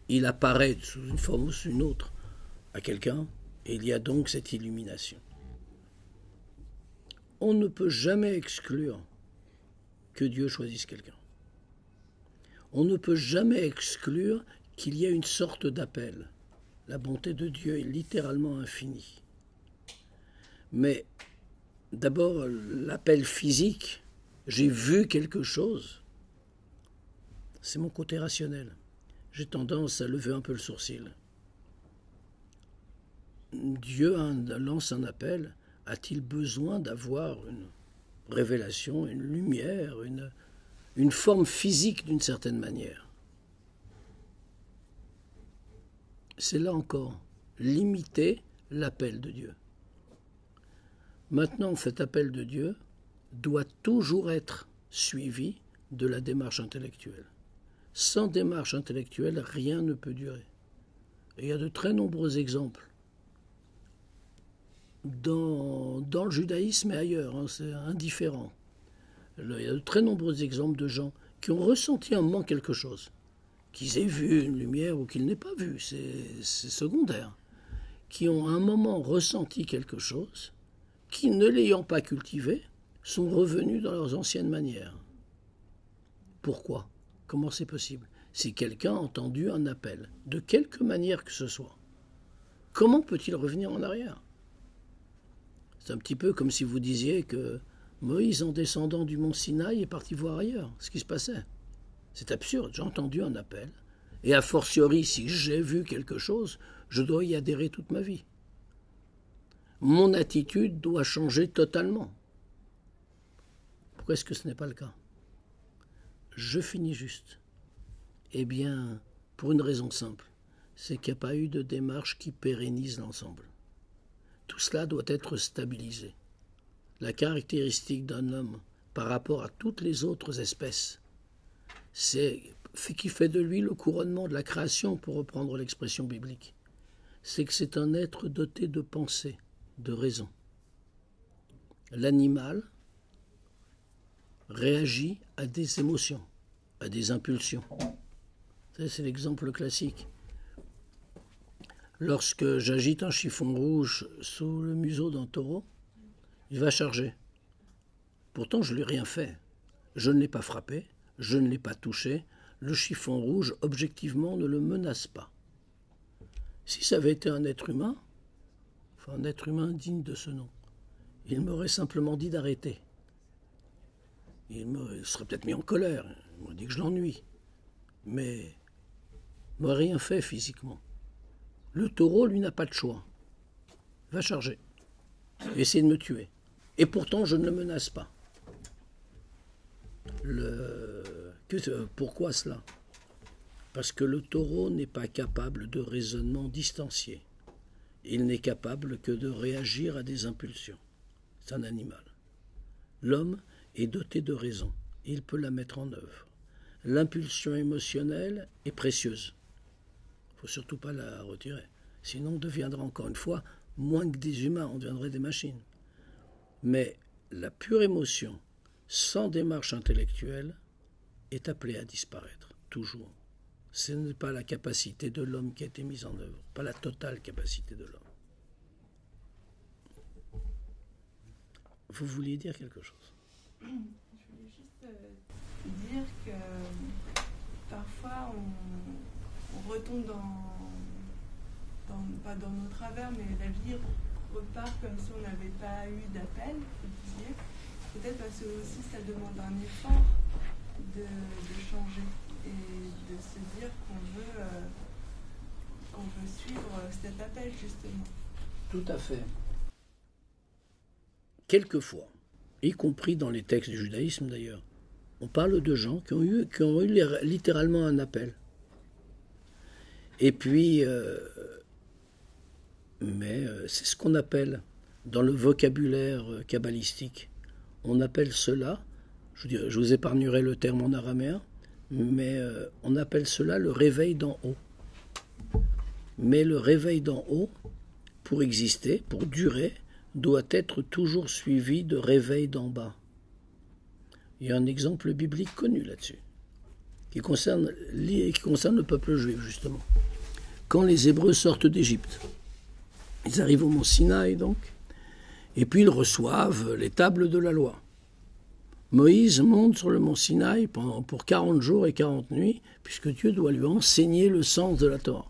il apparaît sous une forme ou sous une autre à quelqu'un et il y a donc cette illumination. On ne peut jamais exclure que Dieu choisisse quelqu'un. On ne peut jamais exclure qu'il y ait une sorte d'appel. La bonté de Dieu est littéralement infinie. Mais d'abord, l'appel physique, j'ai vu quelque chose, c'est mon côté rationnel. J'ai tendance à lever un peu le sourcil. Dieu lance un appel. A-t-il besoin d'avoir une révélation, une lumière, une forme physique d'une certaine manière? c'est là encore limiter l'appel de Dieu. Maintenant, cet appel de Dieu doit toujours être suivi de la démarche intellectuelle. Sans démarche intellectuelle, rien ne peut durer. Et il y a de très nombreux exemples dans le judaïsme et ailleurs, hein, c'est indifférent. Il y a de très nombreux exemples de gens qui ont ressenti un moment quelque chose, qu'ils aient vu une lumière ou qu'ils n'aient pas vu, c'est secondaire, qui ont à un moment ressenti quelque chose, qui, ne l'ayant pas cultivé, sont revenus dans leurs anciennes manières. Pourquoi ? Comment c'est possible ? Si quelqu'un a entendu un appel, de quelque manière que ce soit, comment peut-il revenir en arrière ? C'est un petit peu comme si vous disiez que Moïse, en descendant du mont Sinaï, est parti voir ailleurs ce qui se passait. C'est absurde, j'ai entendu un appel, et a fortiori, si j'ai vu quelque chose, je dois y adhérer toute ma vie. Mon attitude doit changer totalement. Pourquoi est-ce que ce n'est pas le cas ? Je finis juste. Eh bien, pour une raison simple, c'est qu'il n'y a pas eu de démarche qui pérennise l'ensemble. Tout cela doit être stabilisé. La caractéristique d'un homme par rapport à toutes les autres espèces, c'est ce qui fait de lui le couronnement de la création, pour reprendre l'expression biblique. C'est que c'est un être doté de pensée, de raison. L'animal réagit à des émotions, à des impulsions. Ça, c'est l'exemple classique. Lorsque j'agite un chiffon rouge sous le museau d'un taureau, il va charger. Pourtant, je ne lui ai rien fait. Je ne l'ai pas frappé, je ne l'ai pas touché. Le chiffon rouge, objectivement, ne le menace pas. Si ça avait été un être humain, enfin un être humain digne de ce nom, il m'aurait simplement dit d'arrêter. Il serait peut-être mis en colère, il m'aurait dit que je l'ennuie. Mais il ne m'aurait rien fait physiquement. Le taureau, lui, n'a pas de choix. Il va charger. Il va essayer de me tuer. Et pourtant, je ne le menace pas. Pourquoi cela ? Parce que le taureau n'est pas capable de raisonnement distancié. Il n'est capable que de réagir à des impulsions. C'est un animal. L'homme est doté de raison. Il peut la mettre en œuvre. L'impulsion émotionnelle est précieuse. Il ne faut surtout pas la retirer. Sinon, on deviendra encore une fois moins que des humains, on deviendrait des machines. Mais la pure émotion, sans démarche intellectuelle, est appelée à disparaître, toujours. Ce n'est pas la capacité de l'homme qui a été mise en œuvre, pas la totale capacité de l'homme. Vous vouliez dire quelque chose ? Je voulais juste dire que parfois on retombe pas dans nos travers, mais la vie repart comme si on n'avait pas eu d'appel, vous disiez. Peut-être parce que aussi ça demande un effort de changer et de se dire qu'on veut suivre cet appel, justement. Tout à fait. Quelquefois, y compris dans les textes du judaïsme d'ailleurs, on parle de gens qui ont eu littéralement un appel. Et puis, c'est ce qu'on appelle, dans le vocabulaire kabbalistique, on appelle cela, je vous épargnerai le terme en araméen, mais on appelle cela le réveil d'en haut. Mais le réveil d'en haut, pour exister, pour durer, doit être toujours suivi de réveil d'en bas. Il y a un exemple biblique connu là-dessus, qui concerne le peuple juif, justement. Quand les Hébreux sortent d'Égypte, ils arrivent au mont Sinaï, donc, et puis ils reçoivent les tables de la loi. Moïse monte sur le mont Sinaï pour 40 jours et 40 nuits, puisque Dieu doit lui enseigner le sens de la Torah.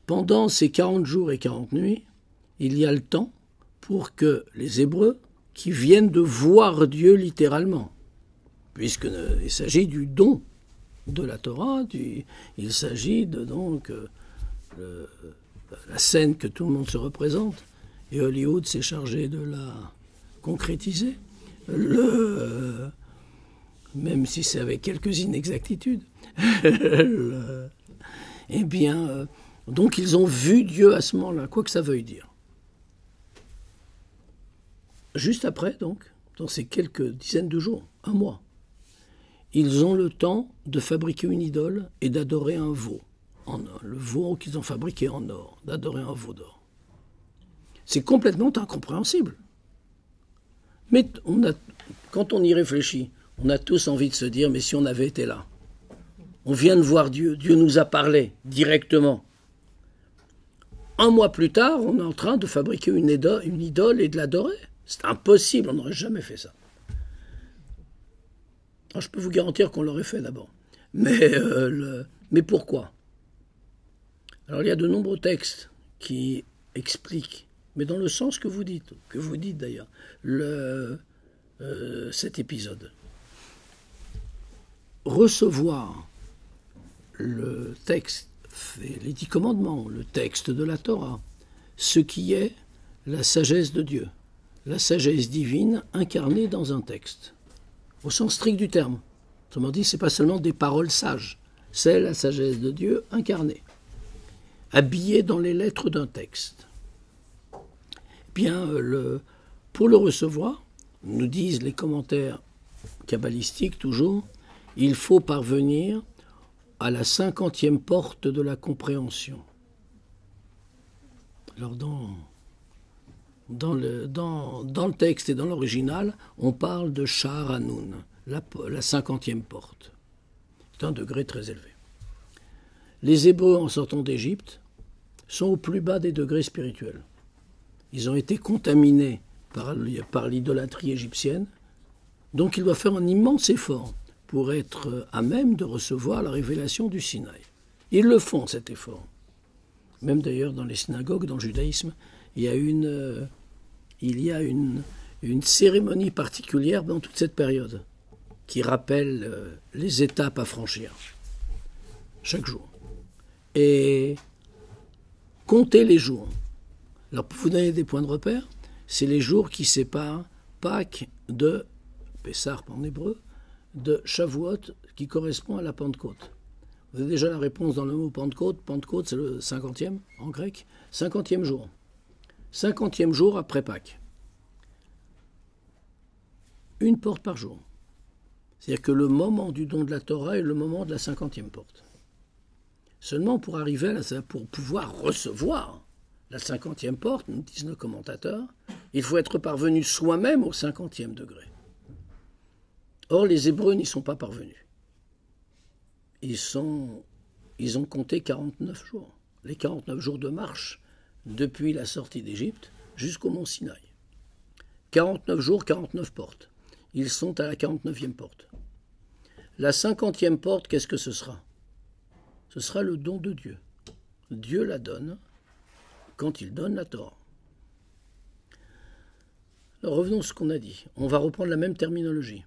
Pendant ces 40 jours et 40 nuits, il y a le temps pour que les Hébreux, qui viennent de voir Dieu littéralement, puisqu'il s'agit du don de la Torah, il s'agit de donc la scène que tout le monde se représente, et Hollywood s'est chargé de la concrétiser, même si c'est avec quelques inexactitudes. Eh bien, donc ils ont vu Dieu à ce moment-là, quoi que ça veuille dire. Juste après, donc, dans ces quelques dizaines de jours, un mois, ils ont le temps de fabriquer une idole et d'adorer un veau. Le veau qu'ils ont fabriqué en or, d'adorer un veau d'or. C'est complètement incompréhensible. Mais quand on y réfléchit, on a tous envie de se dire, mais si on avait été là, on vient de voir Dieu, Dieu nous a parlé directement. Un mois plus tard, on est en train de fabriquer une idole et de l'adorer. C'est impossible, on n'aurait jamais fait ça. Alors, je peux vous garantir qu'on l'aurait fait d'abord. Mais pourquoi? Alors il y a de nombreux textes qui expliquent, mais dans le sens que vous dites d'ailleurs, cet épisode. Recevoir le texte, les 10 commandements, le texte de la Torah, ce qui est la sagesse de Dieu, la sagesse divine incarnée dans un texte, au sens strict du terme. Autrement dit, ce n'est pas seulement des paroles sages, c'est la sagesse de Dieu incarnée, habillée dans les lettres d'un texte. Bien, pour le recevoir, nous disent les commentaires kabbalistiques toujours, il faut parvenir à la 50e porte de la compréhension. Alors dans le texte et dans l'original, on parle de Sha'ar Hanun, la 50e porte. C'est un degré très élevé. Les Hébreux, en sortant d'Égypte, sont au plus bas des degrés spirituels. Ils ont été contaminés par l'idolâtrie égyptienne, donc ils doivent faire un immense effort pour être à même de recevoir la révélation du Sinaï. Ils le font, cet effort. Même d'ailleurs dans les synagogues, dans le judaïsme, il y a une cérémonie particulière dans toute cette période qui rappelle les étapes à franchir chaque jour. Et comptez les jours. Alors pour vous donner des points de repère, c'est les jours qui séparent Pâques de Pessah en hébreu, de Shavuot qui correspond à la Pentecôte. Vous avez déjà la réponse dans le mot Pentecôte. Pentecôte, c'est le 50e en grec. 50e jour. 50e jour après Pâques. Une porte par jour. C'est-à-dire que le moment du don de la Torah est le moment de la 50e porte. Seulement pour arriver pour pouvoir recevoir la 50e porte, nous disent nos commentateurs, il faut être parvenu soi-même au 50e degré. Or, les Hébreux n'y sont pas parvenus. Ils ont compté 49 jours. Les 49 jours de marche depuis la sortie d'Égypte jusqu'au mont Sinaï. 49 jours, 49 portes. Ils sont à la 49e porte. La 50e porte, qu'est-ce que ce sera? Ce sera le don de Dieu. Dieu la donne quand il donne la Torah. Alors revenons à ce qu'on a dit. On va reprendre la même terminologie.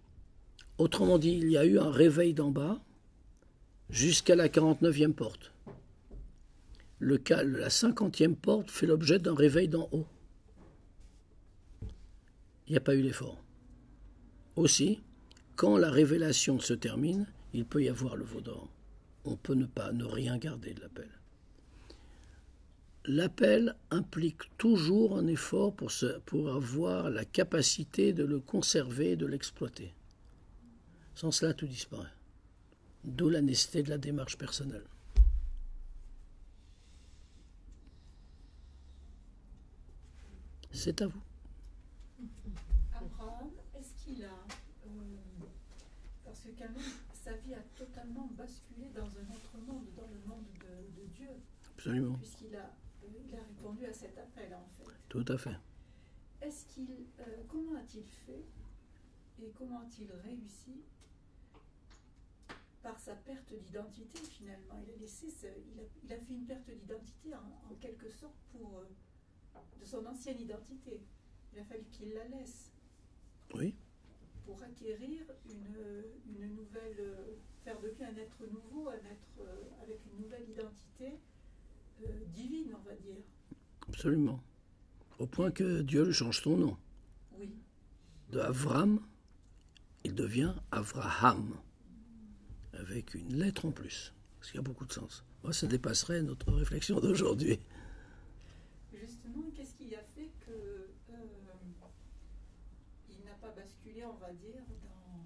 Autrement dit, il y a eu un réveil d'en bas jusqu'à la 49e porte. La 50e porte fait l'objet d'un réveil d'en haut. Il n'y a pas eu d'effort. Aussi, quand la révélation se termine, il peut y avoir le veau d'or. On peut ne rien garder de l'appel. L'appel implique toujours un effort pour avoir la capacité de le conserver et de l'exploiter. Sans cela, tout disparaît. D'où la nécessité de la démarche personnelle. C'est à vous. Abraham, est-ce qu'il a... parce que quand même, sa vie a totalement basculé dans un autre monde, dans le monde de Dieu. Absolument. Puisqu'il a répondu à cet appel, en fait. Tout à fait. Est-ce comment a-t-il fait et comment a-t-il réussi par sa perte d'identité, finalement? Il a fait une perte d'identité en quelque sorte de son ancienne identité. Il a fallu qu'il la laisse. Oui. Pour acquérir une nouvelle, faire de lui un être nouveau, un être avec une nouvelle identité divine, on va dire. Absolument. Au point que Dieu lui change son nom. Oui. De Avram, il devient Avraham, avec une lettre en plus. Ce qui a beaucoup de sens. Moi, ça dépasserait notre réflexion d'aujourd'hui. Justement, qu'est-ce qui a fait que il n'a pas basculé, on va dire, dans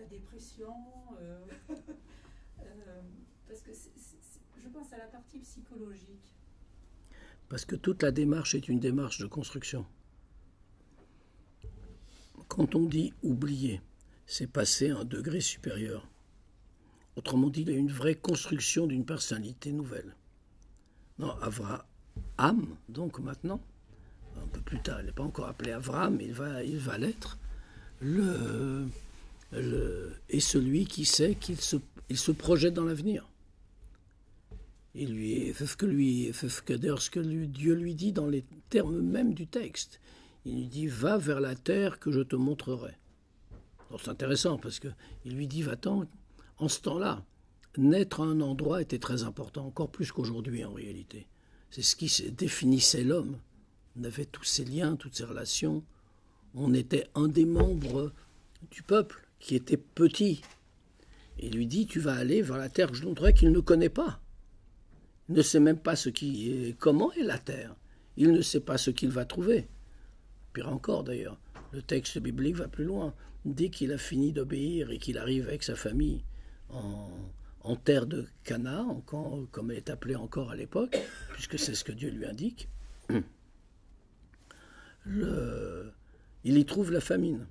la dépression parce que je pense à la partie psychologique. Parce que toute la démarche est une démarche de construction. Quand on dit oublier, c'est passer à un degré supérieur. Autrement dit, il y a une vraie construction d'une personnalité nouvelle. Non, Avraham, donc maintenant, un peu plus tard, il n'est pas encore appelé Avraham, il va l'être, est celui qui sait qu'il se projette dans l'avenir. C'est ce que Dieu lui dit dans les termes mêmes du texte. Il lui dit « Va vers la terre que je te montrerai ». Alors c'est intéressant parce qu'il lui dit « Va-t'en ». En ce temps-là, naître à un endroit était très important, encore plus qu'aujourd'hui en réalité. C'est ce qui définissait l'homme. On avait tous ces liens, toutes ces relations. On était un des membres du peuple qui était petit. Et il lui dit « Tu vas aller vers la terre que je te montrerai » qu'il ne connaît pas. Il ne sait même pas comment est la terre. Il ne sait pas ce qu'il va trouver. Pire encore d'ailleurs, le texte biblique va plus loin. Dès qu'il a fini d'obéir et qu'il arrive avec sa famille en terre de Canaan, comme elle est appelée encore à l'époque, puisque c'est ce que Dieu lui indique, il y trouve la famine.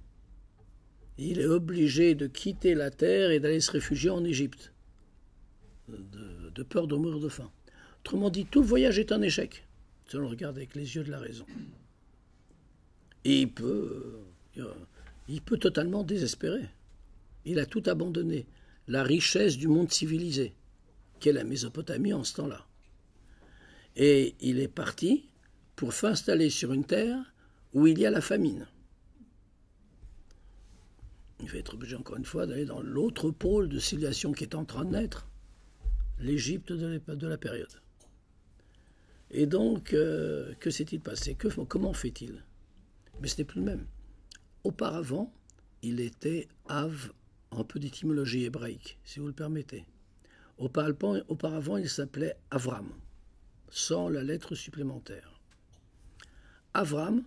Il est obligé de quitter la terre et d'aller se réfugier en Égypte, de peur de mourir de faim. Autrement dit, tout le voyage est un échec, si on le regarde avec les yeux de la raison. Et il peut totalement désespérer. Il a tout abandonné. La richesse du monde civilisé, qu'est la Mésopotamie en ce temps-là. Et il est parti pour s'installer sur une terre où il y a la famine. Il va être obligé encore une fois d'aller dans l'autre pôle de civilisation qui est en train de naître, l'Égypte de la période. Et donc, que s'est-il passé? Comment fait-il? Mais ce n'est plus le même. Auparavant, il était Av, un peu d'étymologie hébraïque, si vous le permettez. Auparavant, il s'appelait Avram, sans la lettre supplémentaire. Avram,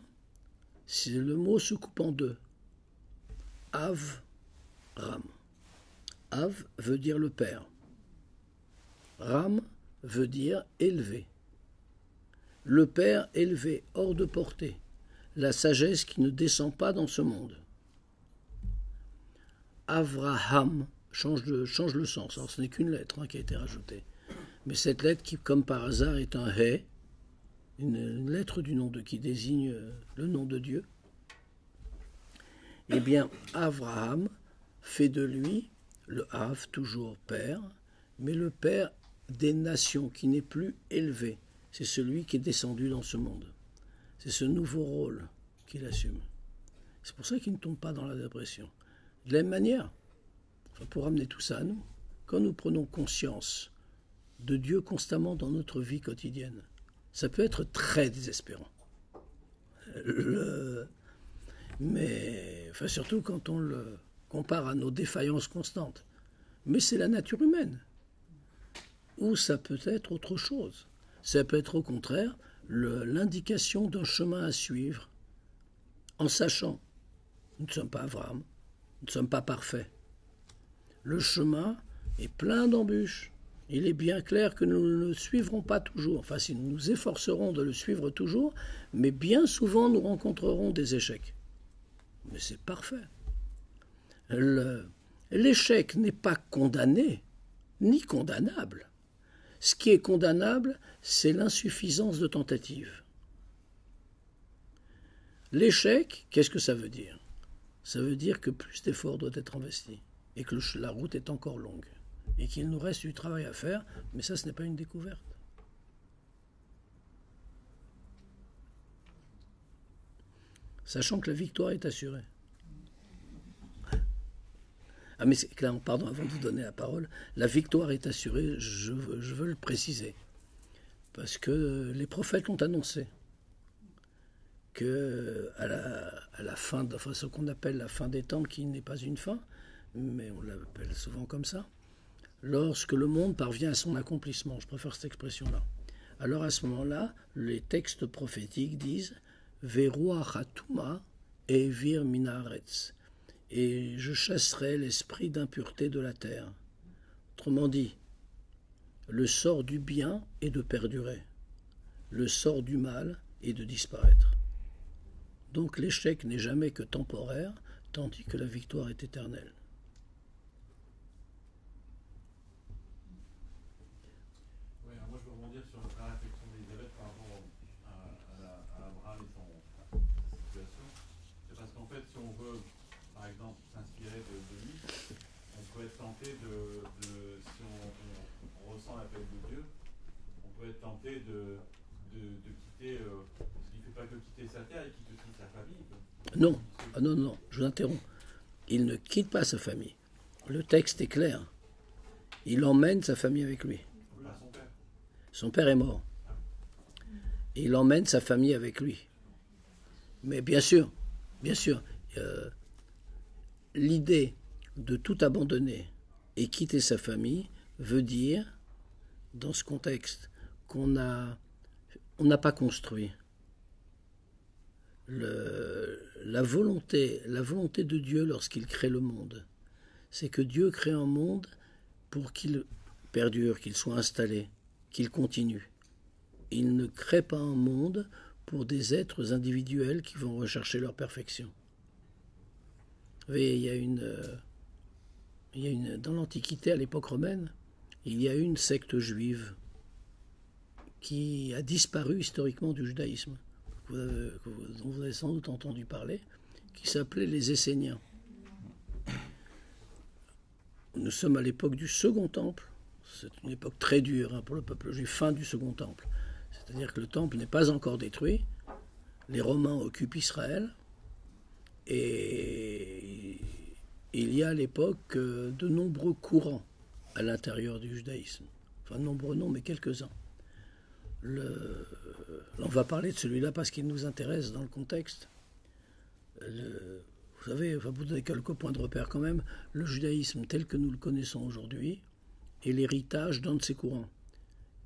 c'est le mot se coupe en deux. Av-ram. Av veut dire le père. Ram veut dire élevé. Le père élevé, hors de portée. La sagesse qui ne descend pas dans ce monde. Avraham change le sens. Alors ce n'est qu'une lettre qui a été rajoutée. Mais cette lettre qui, comme par hasard, est un He, une lettre du nom qui désigne le nom de Dieu. Eh bien, Avraham fait de lui le Av, toujours père, mais le père des nations qui n'est plus élevé. C'est celui qui est descendu dans ce monde. C'est ce nouveau rôle qu'il assume. C'est pour ça qu'il ne tombe pas dans la dépression. De la même manière, pour amener tout ça à nous, quand nous prenons conscience de Dieu constamment dans notre vie quotidienne, ça peut être très désespérant. Mais surtout quand on le compare à nos défaillances constantes. Mais c'est la nature humaine. Ou ça peut être autre chose. Ça peut être au contraire l'indication d'un chemin à suivre en sachant, nous ne sommes pas Abraham, nous ne sommes pas parfaits. Le chemin est plein d'embûches. Il est bien clair que nous ne le suivrons pas toujours. Enfin, si nous nous efforcerons de le suivre toujours, mais bien souvent nous rencontrerons des échecs. Mais c'est parfait. L'échec n'est pas condamné, ni condamnable. Ce qui est condamnable, c'est l'insuffisance de tentative. L'échec, qu'est-ce que ça veut dire? Ça veut dire que plus d'efforts doivent être investis et que la route est encore longue et qu'il nous reste du travail à faire, mais ça, ce n'est pas une découverte. Sachant que la victoire est assurée. Ah mais pardon, avant de vous donner la parole, la victoire est assurée, je veux le préciser, parce que les prophètes l'ont annoncé, que à la fin, ce qu'on appelle la fin des temps, qui n'est pas une fin, mais on l'appelle souvent comme ça, lorsque le monde parvient à son accomplissement. Je préfère cette expression-là. Alors à ce moment-là, les textes prophétiques disent « Veruach hatuma evir minaretz » et je chasserai l'esprit d'impureté de la terre. Autrement dit, le sort du bien est de perdurer, le sort du mal est de disparaître. Donc l'échec n'est jamais que temporaire, tandis que la victoire est éternelle. Oui, alors moi je veux rebondir sur la réflexion d'Elisabeth par rapport à Abraham et son situation. C'est parce qu'en fait, si on veut, par exemple, s'inspirer de lui, on peut être tenté si on ressent l'appel de Dieu, on peut être tenté de quitter, parce qu'il ne fait pas que quitter sa terre, il quitte aussi sa famille. Non, non, je vous interromps. Il ne quitte pas sa famille. Le texte est clair. Il emmène sa famille avec lui. Son père. Son père est mort. Il emmène sa famille avec lui. Mais bien sûr, l'idée de tout abandonner et quitter sa famille veut dire, dans ce contexte, on n'a pas construit. La volonté de Dieu lorsqu'il crée le monde, c'est que Dieu crée un monde pour qu'il perdure, qu'il soit installé, qu'il continue. Il ne crée pas un monde pour des êtres individuels qui vont rechercher leur perfection. Vous voyez, dans l'Antiquité, à l'époque romaine, il y a une secte juive qui a disparu historiquement du judaïsme, dont vous avez sans doute entendu parler, qui s'appelait les Esséniens. Nous sommes à l'époque du Second Temple. C'est une époque très dure pour le peuple juif, fin du Second Temple. C'est-à-dire que le Temple n'est pas encore détruit. Les Romains occupent Israël. Et il y a à l'époque de nombreux courants à l'intérieur du judaïsme. Enfin, nombreux non, mais quelques-uns. On va parler de celui-là parce qu'il nous intéresse dans le contexte. Vous savez, vous donner quelques points de repère quand même. Le judaïsme tel que nous le connaissons aujourd'hui est l'héritage d'un de ces courants,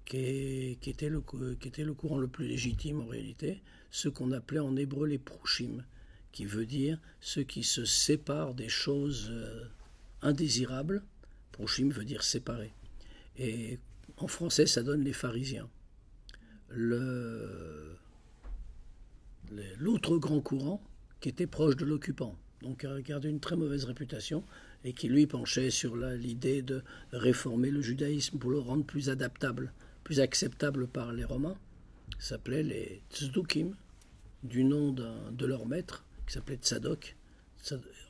qui était le courant le plus légitime en réalité, ce qu'on appelait en hébreu les prouchim, qui veut dire ceux qui se séparent des choses indésirables. Prouchim veut dire séparer. Et en français, ça donne les pharisiens. L'autre grand courant qui était proche de l'occupant, donc qui a gardé une très mauvaise réputation et qui lui penchait sur l'idée de réformer le judaïsme pour le rendre plus adaptable, plus acceptable par les Romains, s'appelait les Tzdukim, du nom de leur maître, qui s'appelait Tzadok.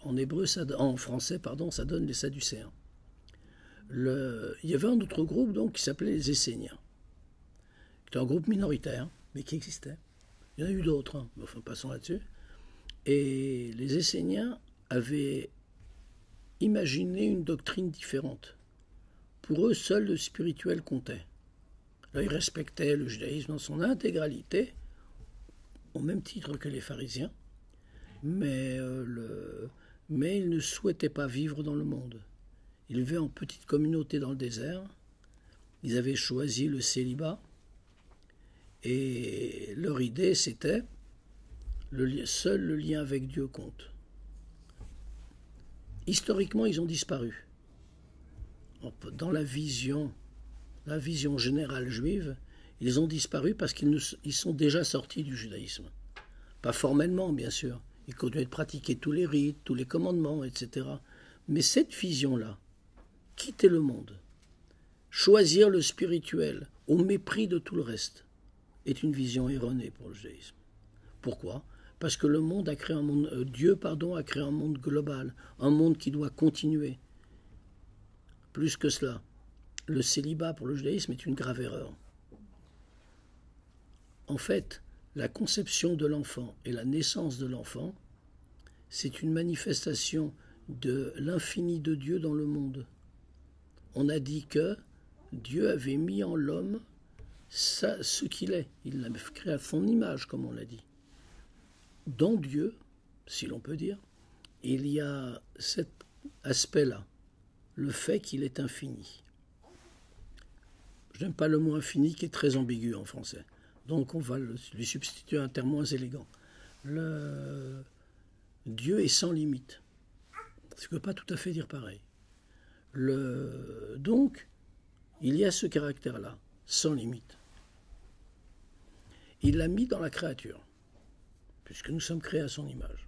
En français, ça donne les Sadducéens. Il y avait un autre groupe donc qui s'appelait les Esséniens. C'était un groupe minoritaire, mais qui existait. Il y en a eu d'autres, enfin passons là-dessus. Et les Esséniens avaient imaginé une doctrine différente. Pour eux, seul le spirituel comptait. Là, ils respectaient le judaïsme dans son intégralité, au même titre que les pharisiens, mais ils ne souhaitaient pas vivre dans le monde. Ils vivaient en petite communauté dans le désert, ils avaient choisi le célibat, et leur idée, c'était seul le lien avec Dieu compte. Historiquement, ils ont disparu. Dans la vision générale juive, ils ont disparu parce qu'ils sont déjà sortis du judaïsme. Pas formellement, bien sûr. Ils continuaient de pratiquer tous les rites, tous les commandements, etc. Mais cette vision-là, quitter le monde, choisir le spirituel au mépris de tout le reste, est une vision erronée pour le judaïsme. Pourquoi ? Parce que Dieu a créé un monde global, un monde qui doit continuer. Plus que cela, le célibat pour le judaïsme est une grave erreur. En fait, la conception de l'enfant et la naissance de l'enfant, c'est une manifestation de l'infini de Dieu dans le monde. On a dit que Dieu avait mis en l'homme ce qu'il est. Il l'a créé à son image, comme on l'a dit. Dans Dieu, si l'on peut dire, il y a cet aspect-là, le fait qu'il est infini. Je n'aime pas le mot infini qui est très ambigu en français. Donc on va lui substituer un terme moins élégant. Dieu est sans limite. Ce ne veut pas tout à fait dire pareil. Donc, il y a ce caractère-là, sans limite. Il l'a mis dans la créature, puisque nous sommes créés à son image.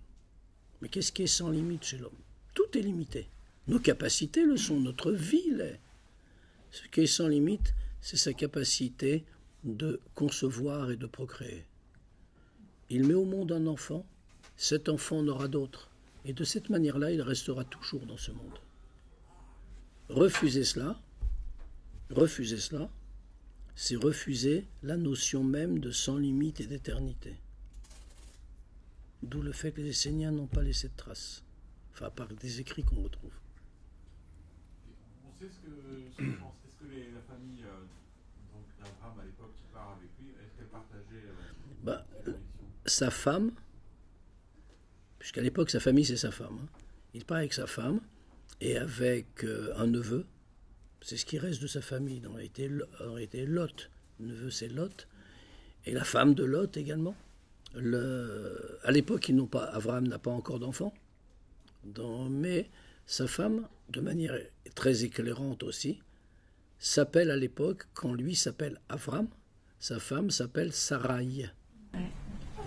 Mais qu'est-ce qui est sans limite chez l'homme? Tout est limité. Nos capacités le sont, notre vie l'est. Ce qui est sans limite, c'est sa capacité de concevoir et de procréer. Il met au monde un enfant, cet enfant en aura d'autres, et de cette manière-là, il restera toujours dans ce monde. Refuser cela, c'est refuser la notion même de sans limite et d'éternité. D'où le fait que les Esséniens n'ont pas laissé de traces, enfin, à part des écrits qu'on retrouve. On sait ce que la famille d'Abraham à l'époque qui part avec lui, est-ce qu'elle partageait la conviction? Sa femme, puisqu'à l'époque sa famille c'est sa femme, hein. Il part avec sa femme et avec un neveu, c'est ce qui reste de sa famille, dans aurait été Lot, le neveu c'est Lot, et la femme de Lot également. À l'époque Abraham n'a pas encore d'enfant, mais sa femme, de manière très éclairante aussi, s'appelle à l'époque, quand lui s'appelle Avram, sa femme s'appelle Sarai.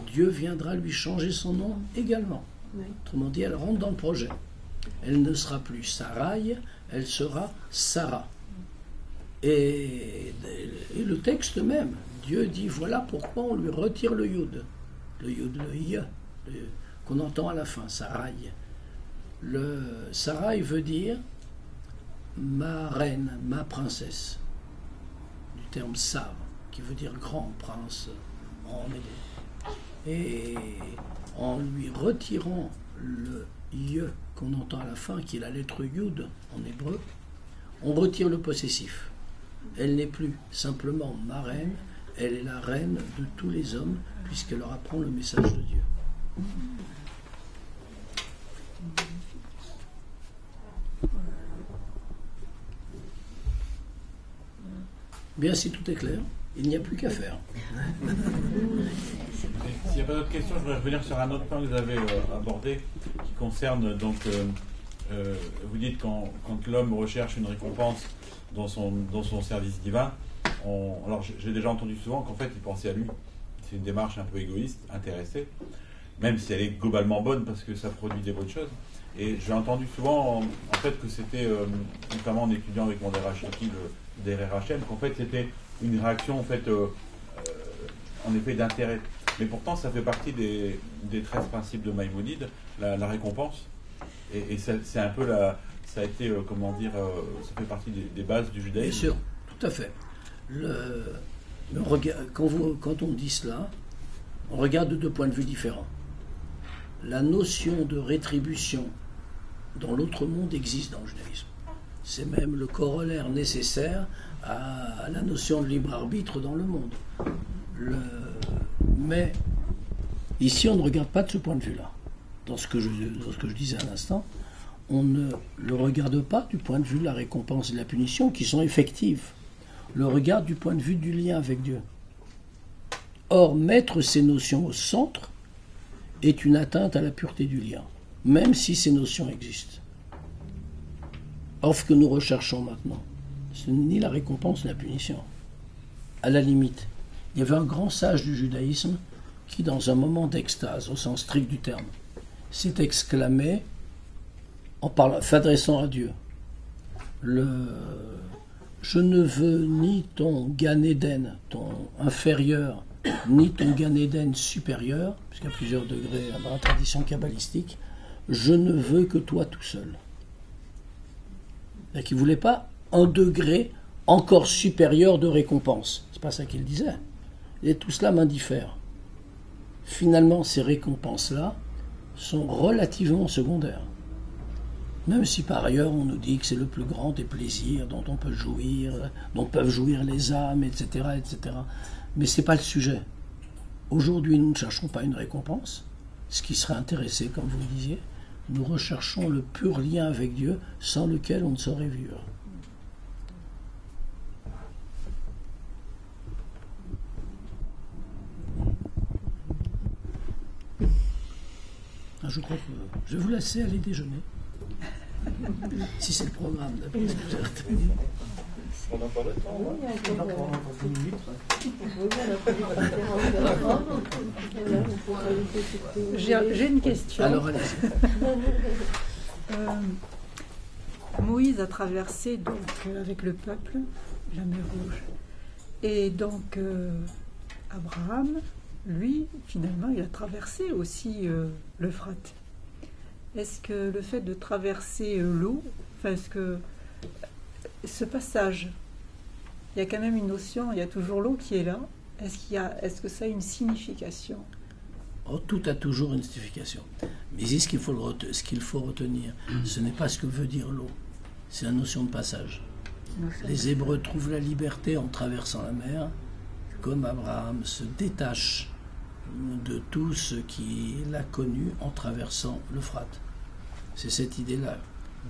Dieu viendra lui changer son nom également. Oui. Autrement dit, elle rentre dans le projet. Elle ne sera plus Sarai, elle sera Sarah. Et le texte même, Dieu dit, voilà pourquoi on lui retire le yud, le y, qu'on entend à la fin, Sarai. Le Sarai veut dire ma reine, ma princesse, du terme Sar, qui veut dire grand prince en hébreu. Et en lui retirant le y qu'on entend à la fin, qui est la lettre yud en hébreu, on retire le possessif. Elle n'est plus simplement ma reine, elle est la reine de tous les hommes, puisqu'elle leur apprend le message de Dieu. Bien, si tout est clair, il n'y a plus qu'à faire. S'il n'y a pas d'autres questions, je voudrais revenir sur un autre point que vous avez abordé, qui concerne donc, vous dites quand l'homme recherche une récompense dans son service divin, alors j'ai déjà entendu souvent qu'en fait il pensait à lui. C'est une démarche un peu égoïste, intéressée, même si elle est globalement bonne parce que ça produit des bonnes choses. Et j'ai entendu souvent en fait que c'était, notamment en étudiant avec mon DRHM, qu'en fait c'était une réaction en fait, en effet d'intérêt. Mais pourtant ça fait partie des 13 principes de Maïmonide, la récompense. Et c'est un peu ça a été, ça fait partie des bases du judaïsme. Bien sûr, tout à fait. Quand on dit cela, on regarde de deux points de vue différents. La notion de rétribution dans l'autre monde existe dans le judaïsme. C'est même le corollaire nécessaire à la notion de libre arbitre dans le monde. Mais ici, on ne regarde pas de ce point de vue-là. Dans ce que je disais à l'instant, on ne le regarde pas du point de vue de la récompense et de la punition, qui sont effectives. Le regarde du point de vue du lien avec Dieu. Or, mettre ces notions au centre est une atteinte à la pureté du lien, même si ces notions existent. Or, ce que nous recherchons maintenant, ce n'est ni la récompense ni la punition. À la limite, il y avait un grand sage du judaïsme qui, dans un moment d'extase, au sens strict du terme, s'est exclamé, s'adressant à Dieu, je ne veux ni ton Gan Eden, ton inférieur, ni ton Gan Eden supérieur, puisqu'il y a plusieurs degrés dans la tradition kabbalistique, je ne veux que toi tout seul. Il ne voulait pas un degré encore supérieur de récompense. C'est pas ça qu'il disait. Et tout cela m'indiffère. Finalement, ces récompenses-là sont relativement secondaires. Même si par ailleurs on nous dit que c'est le plus grand des plaisirs dont on peut jouir, dont peuvent jouir les âmes, etc., etc. Mais ce n'est pas le sujet. Aujourd'hui, nous ne cherchons pas une récompense, ce qui serait intéressé, comme vous le disiez. Nous recherchons le pur lien avec Dieu, sans lequel on ne saurait vivre. je crois que je vais vous laisser aller déjeuner. Si c'est le programme, d'après ce que vous avez retenu. On n'a pas le temps. Oui, il y a encore, 10 minutes. oui, on a pas vu la conférence de Abraham. Voilà, on peut rajouter cette- J'ai une question. Alors, allez-y. Moïse a traversé donc avec le peuple la mer Rouge. Et donc Abraham, lui, finalement, il a traversé aussi l'Euphrate. Est-ce que le fait de traverser l'eau, enfin, est-ce que ce passage, il y a quand même une notion, il y a toujours l'eau qui est là. Est-ce que ça a une signification? Oh, tout a toujours une signification. Mais ici, ce qu'il faut retenir, ce n'est pas ce que veut dire l'eau, c'est la notion de passage. Les Hébreux trouvent la liberté en traversant la mer, comme Abraham se détache de tout ce qu'il a connu en traversant l'Euphrate. C'est cette idée-là.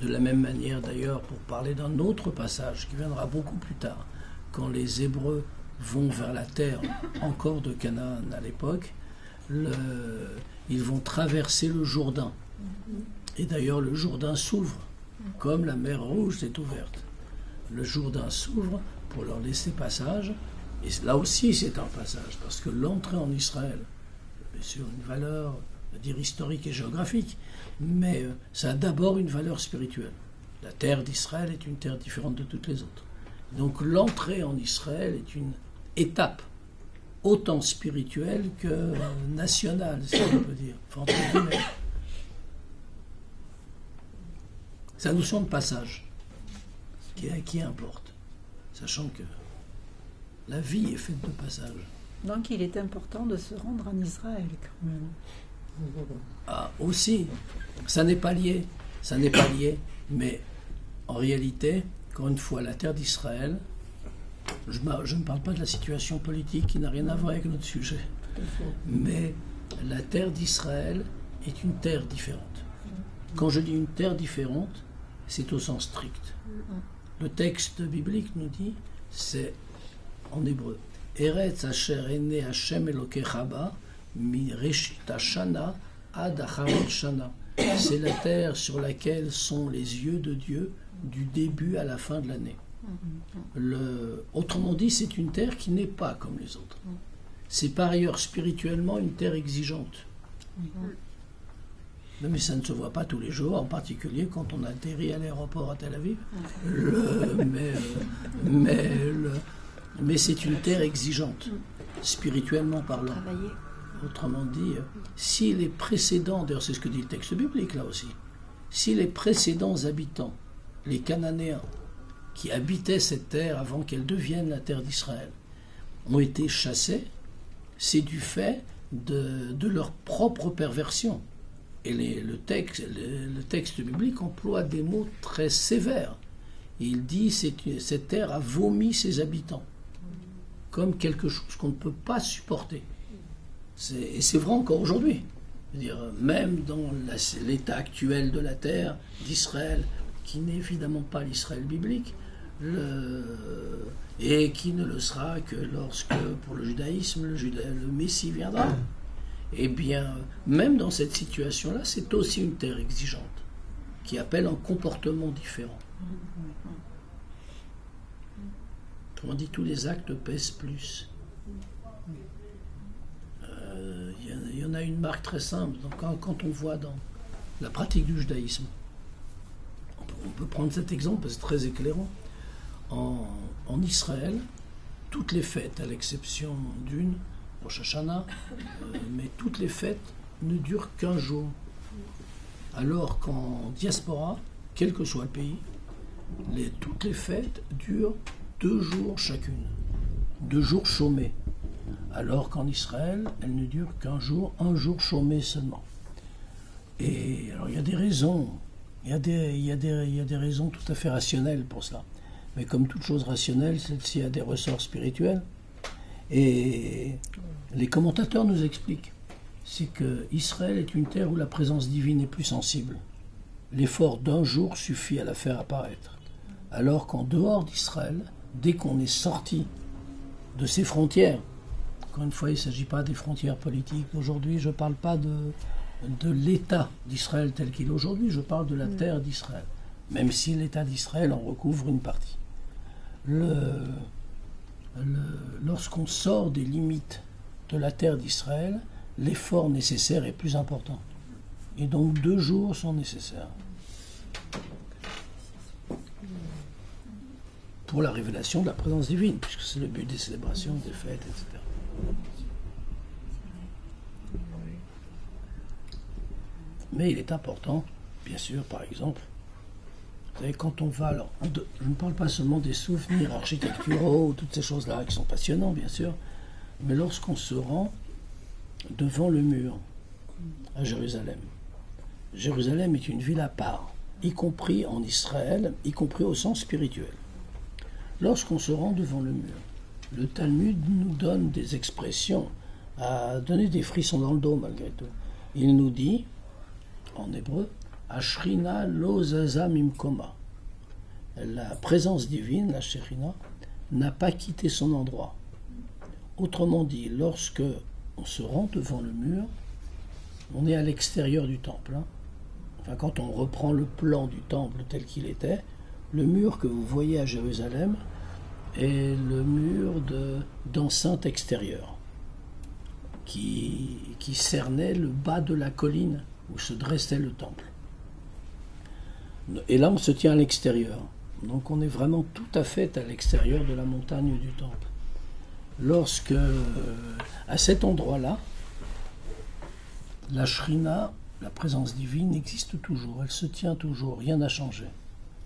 De la même manière, d'ailleurs, pour parler d'un autre passage qui viendra beaucoup plus tard, quand les Hébreux vont vers la terre encore de Canaan à l'époque, ils vont traverser le Jourdain. Et d'ailleurs, le Jourdain s'ouvre, comme la mer Rouge est ouverte. Le Jourdain s'ouvre pour leur laisser passage. Et là aussi, c'est un passage, parce que l'entrée en Israël, bien sûr, une valeur, on va dire, historique et géographique, mais ça a d'abord une valeur spirituelle. La terre d'Israël est une terre différente de toutes les autres. Donc l'entrée en Israël est une étape autant spirituelle que nationale, si on peut dire. Enfin, entre guillemets. C'est la notion de passage qui importe, sachant que la vie est faite de passage. Donc il est important de se rendre en Israël quand même. Ah, aussi, ça n'est pas lié, mais en réalité, encore une fois, la terre d'Israël, je ne parle pas de la situation politique qui n'a rien à voir avec notre sujet, mais la terre d'Israël est une terre différente. Quand je dis une terre différente, c'est au sens strict. Le texte biblique nous dit, c'est en hébreu, Eretz asher ene Hashem Elokecha ba, mi reshit hashana ad acharit shana. C'est la terre sur laquelle sont les yeux de Dieu du début à la fin de l'année. Autrement dit, c'est une terre qui n'est pas comme les autres. C'est par ailleurs spirituellement une terre exigeante. Mais ça ne se voit pas tous les jours, en particulier quand on atterrit à l'aéroport à Tel Aviv. Mais c'est une terre exigeante, spirituellement parlant. Autrement dit, si les précédents, d'ailleurs c'est ce que dit le texte biblique là aussi, si les précédents habitants, les Cananéens, qui habitaient cette terre avant qu'elle devienne la terre d'Israël, ont été chassés, c'est du fait de leur propre perversion. Et le texte biblique emploie des mots très sévères. Il dit que cette terre a vomi ses habitants, comme quelque chose qu'on ne peut pas supporter. Et c'est vrai encore aujourd'hui. Même dans l'état actuel de la terre d'Israël, qui n'est évidemment pas l'Israël biblique, et qui ne le sera que lorsque, pour le judaïsme, le Messie viendra. Eh bien, même dans cette situation-là, c'est aussi une terre exigeante, qui appelle un comportement différent. Autrement dit, tous les actes pèsent plus. Il y en a une marque très simple. Donc, quand on voit dans la pratique du judaïsme, on peut prendre cet exemple parce que c'est très éclairant. En Israël, toutes les fêtes, à l'exception d'une, Rosh Hashanah, mais toutes les fêtes ne durent qu'un jour. Alors qu'en diaspora, quel que soit le pays, toutes les fêtes durent 2 jours chacune. 2 jours chômés. Alors qu'en Israël, elles ne durent qu'un jour, 1 jour chômé seulement. Et alors il y a des raisons, il y a des raisons tout à fait rationnelles pour cela. Mais comme toute chose rationnelle, celle-ci a des ressorts spirituels. Et les commentateurs nous expliquent, c'est que Israël est une terre où la présence divine est plus sensible. L'effort d'1 jour suffit à la faire apparaître. Alors qu'en dehors d'Israël, dès qu'on est sorti de ses frontières, encore une fois, il ne s'agit pas des frontières politiques. Aujourd'hui, je ne parle pas de l'État d'Israël tel qu'il est aujourd'hui, je parle de la terre d'Israël, même si l'État d'Israël en recouvre une partie. Lorsqu'on sort des limites de la terre d'Israël, l'effort nécessaire est plus important. Et donc 2 jours sont nécessaires pour la révélation de la présence divine, puisque c'est le but des célébrations, des fêtes, etc. Mais il est important, bien sûr, par exemple, vous savez, quand on va, alors, je ne parle pas seulement des souvenirs architecturaux, toutes ces choses-là qui sont passionnants, bien sûr, mais lorsqu'on se rend devant le mur à Jérusalem. Jérusalem est une ville à part, y compris en Israël, y compris au sens spirituel. Lorsqu'on se rend devant le mur, le Talmud nous donne des expressions à donner des frissons dans le dos malgré tout. Il nous dit, en hébreu, Ashrina lo zaza mimkoma. La présence divine, la Shekhinah, n'a pas quitté son endroit. Autrement dit, lorsque on se rend devant le mur, on est à l'extérieur du temple. Enfin, quand on reprend le plan du temple tel qu'il était, le mur que vous voyez à Jérusalem est le mur d'enceinte extérieure qui cernait le bas de la colline où se dressait le temple. Et là, on se tient à l'extérieur. Donc on est vraiment tout à fait à l'extérieur de la montagne du temple. Lorsque, à cet endroit-là, la Shrina, la présence divine, existe toujours, elle se tient toujours, rien n'a changé.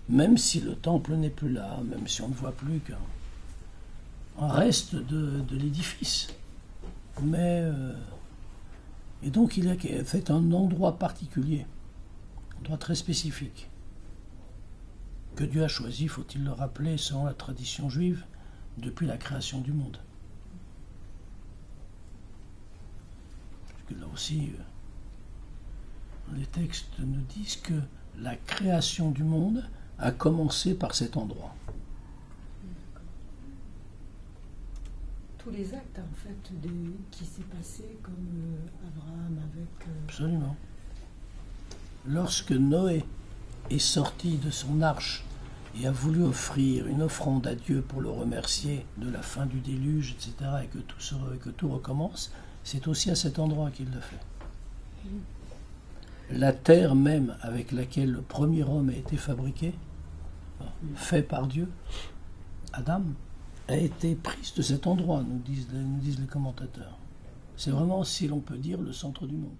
Même si le temple n'est plus là, même si on ne voit plus qu'un reste de l'édifice. Mais, et donc il a fait un endroit particulier, un endroit très spécifique, que Dieu a choisi, faut-il le rappeler, selon la tradition juive, depuis la création du monde. Parce que là aussi, les textes nous disent que la création du monde a commencé par cet endroit. Tous les actes, en fait, qui s'est passé, comme Abraham avec... Absolument. Lorsque Noé est sorti de son arche et a voulu offrir une offrande à Dieu pour le remercier de la fin du déluge, etc., et que tout recommence, c'est aussi à cet endroit qu'il le fait. La terre même avec laquelle le premier homme a été fabriqué, fait par Dieu, Adam, a été prise de cet endroit, nous disent les commentateurs. C'est vraiment, si l'on peut dire, le centre du monde.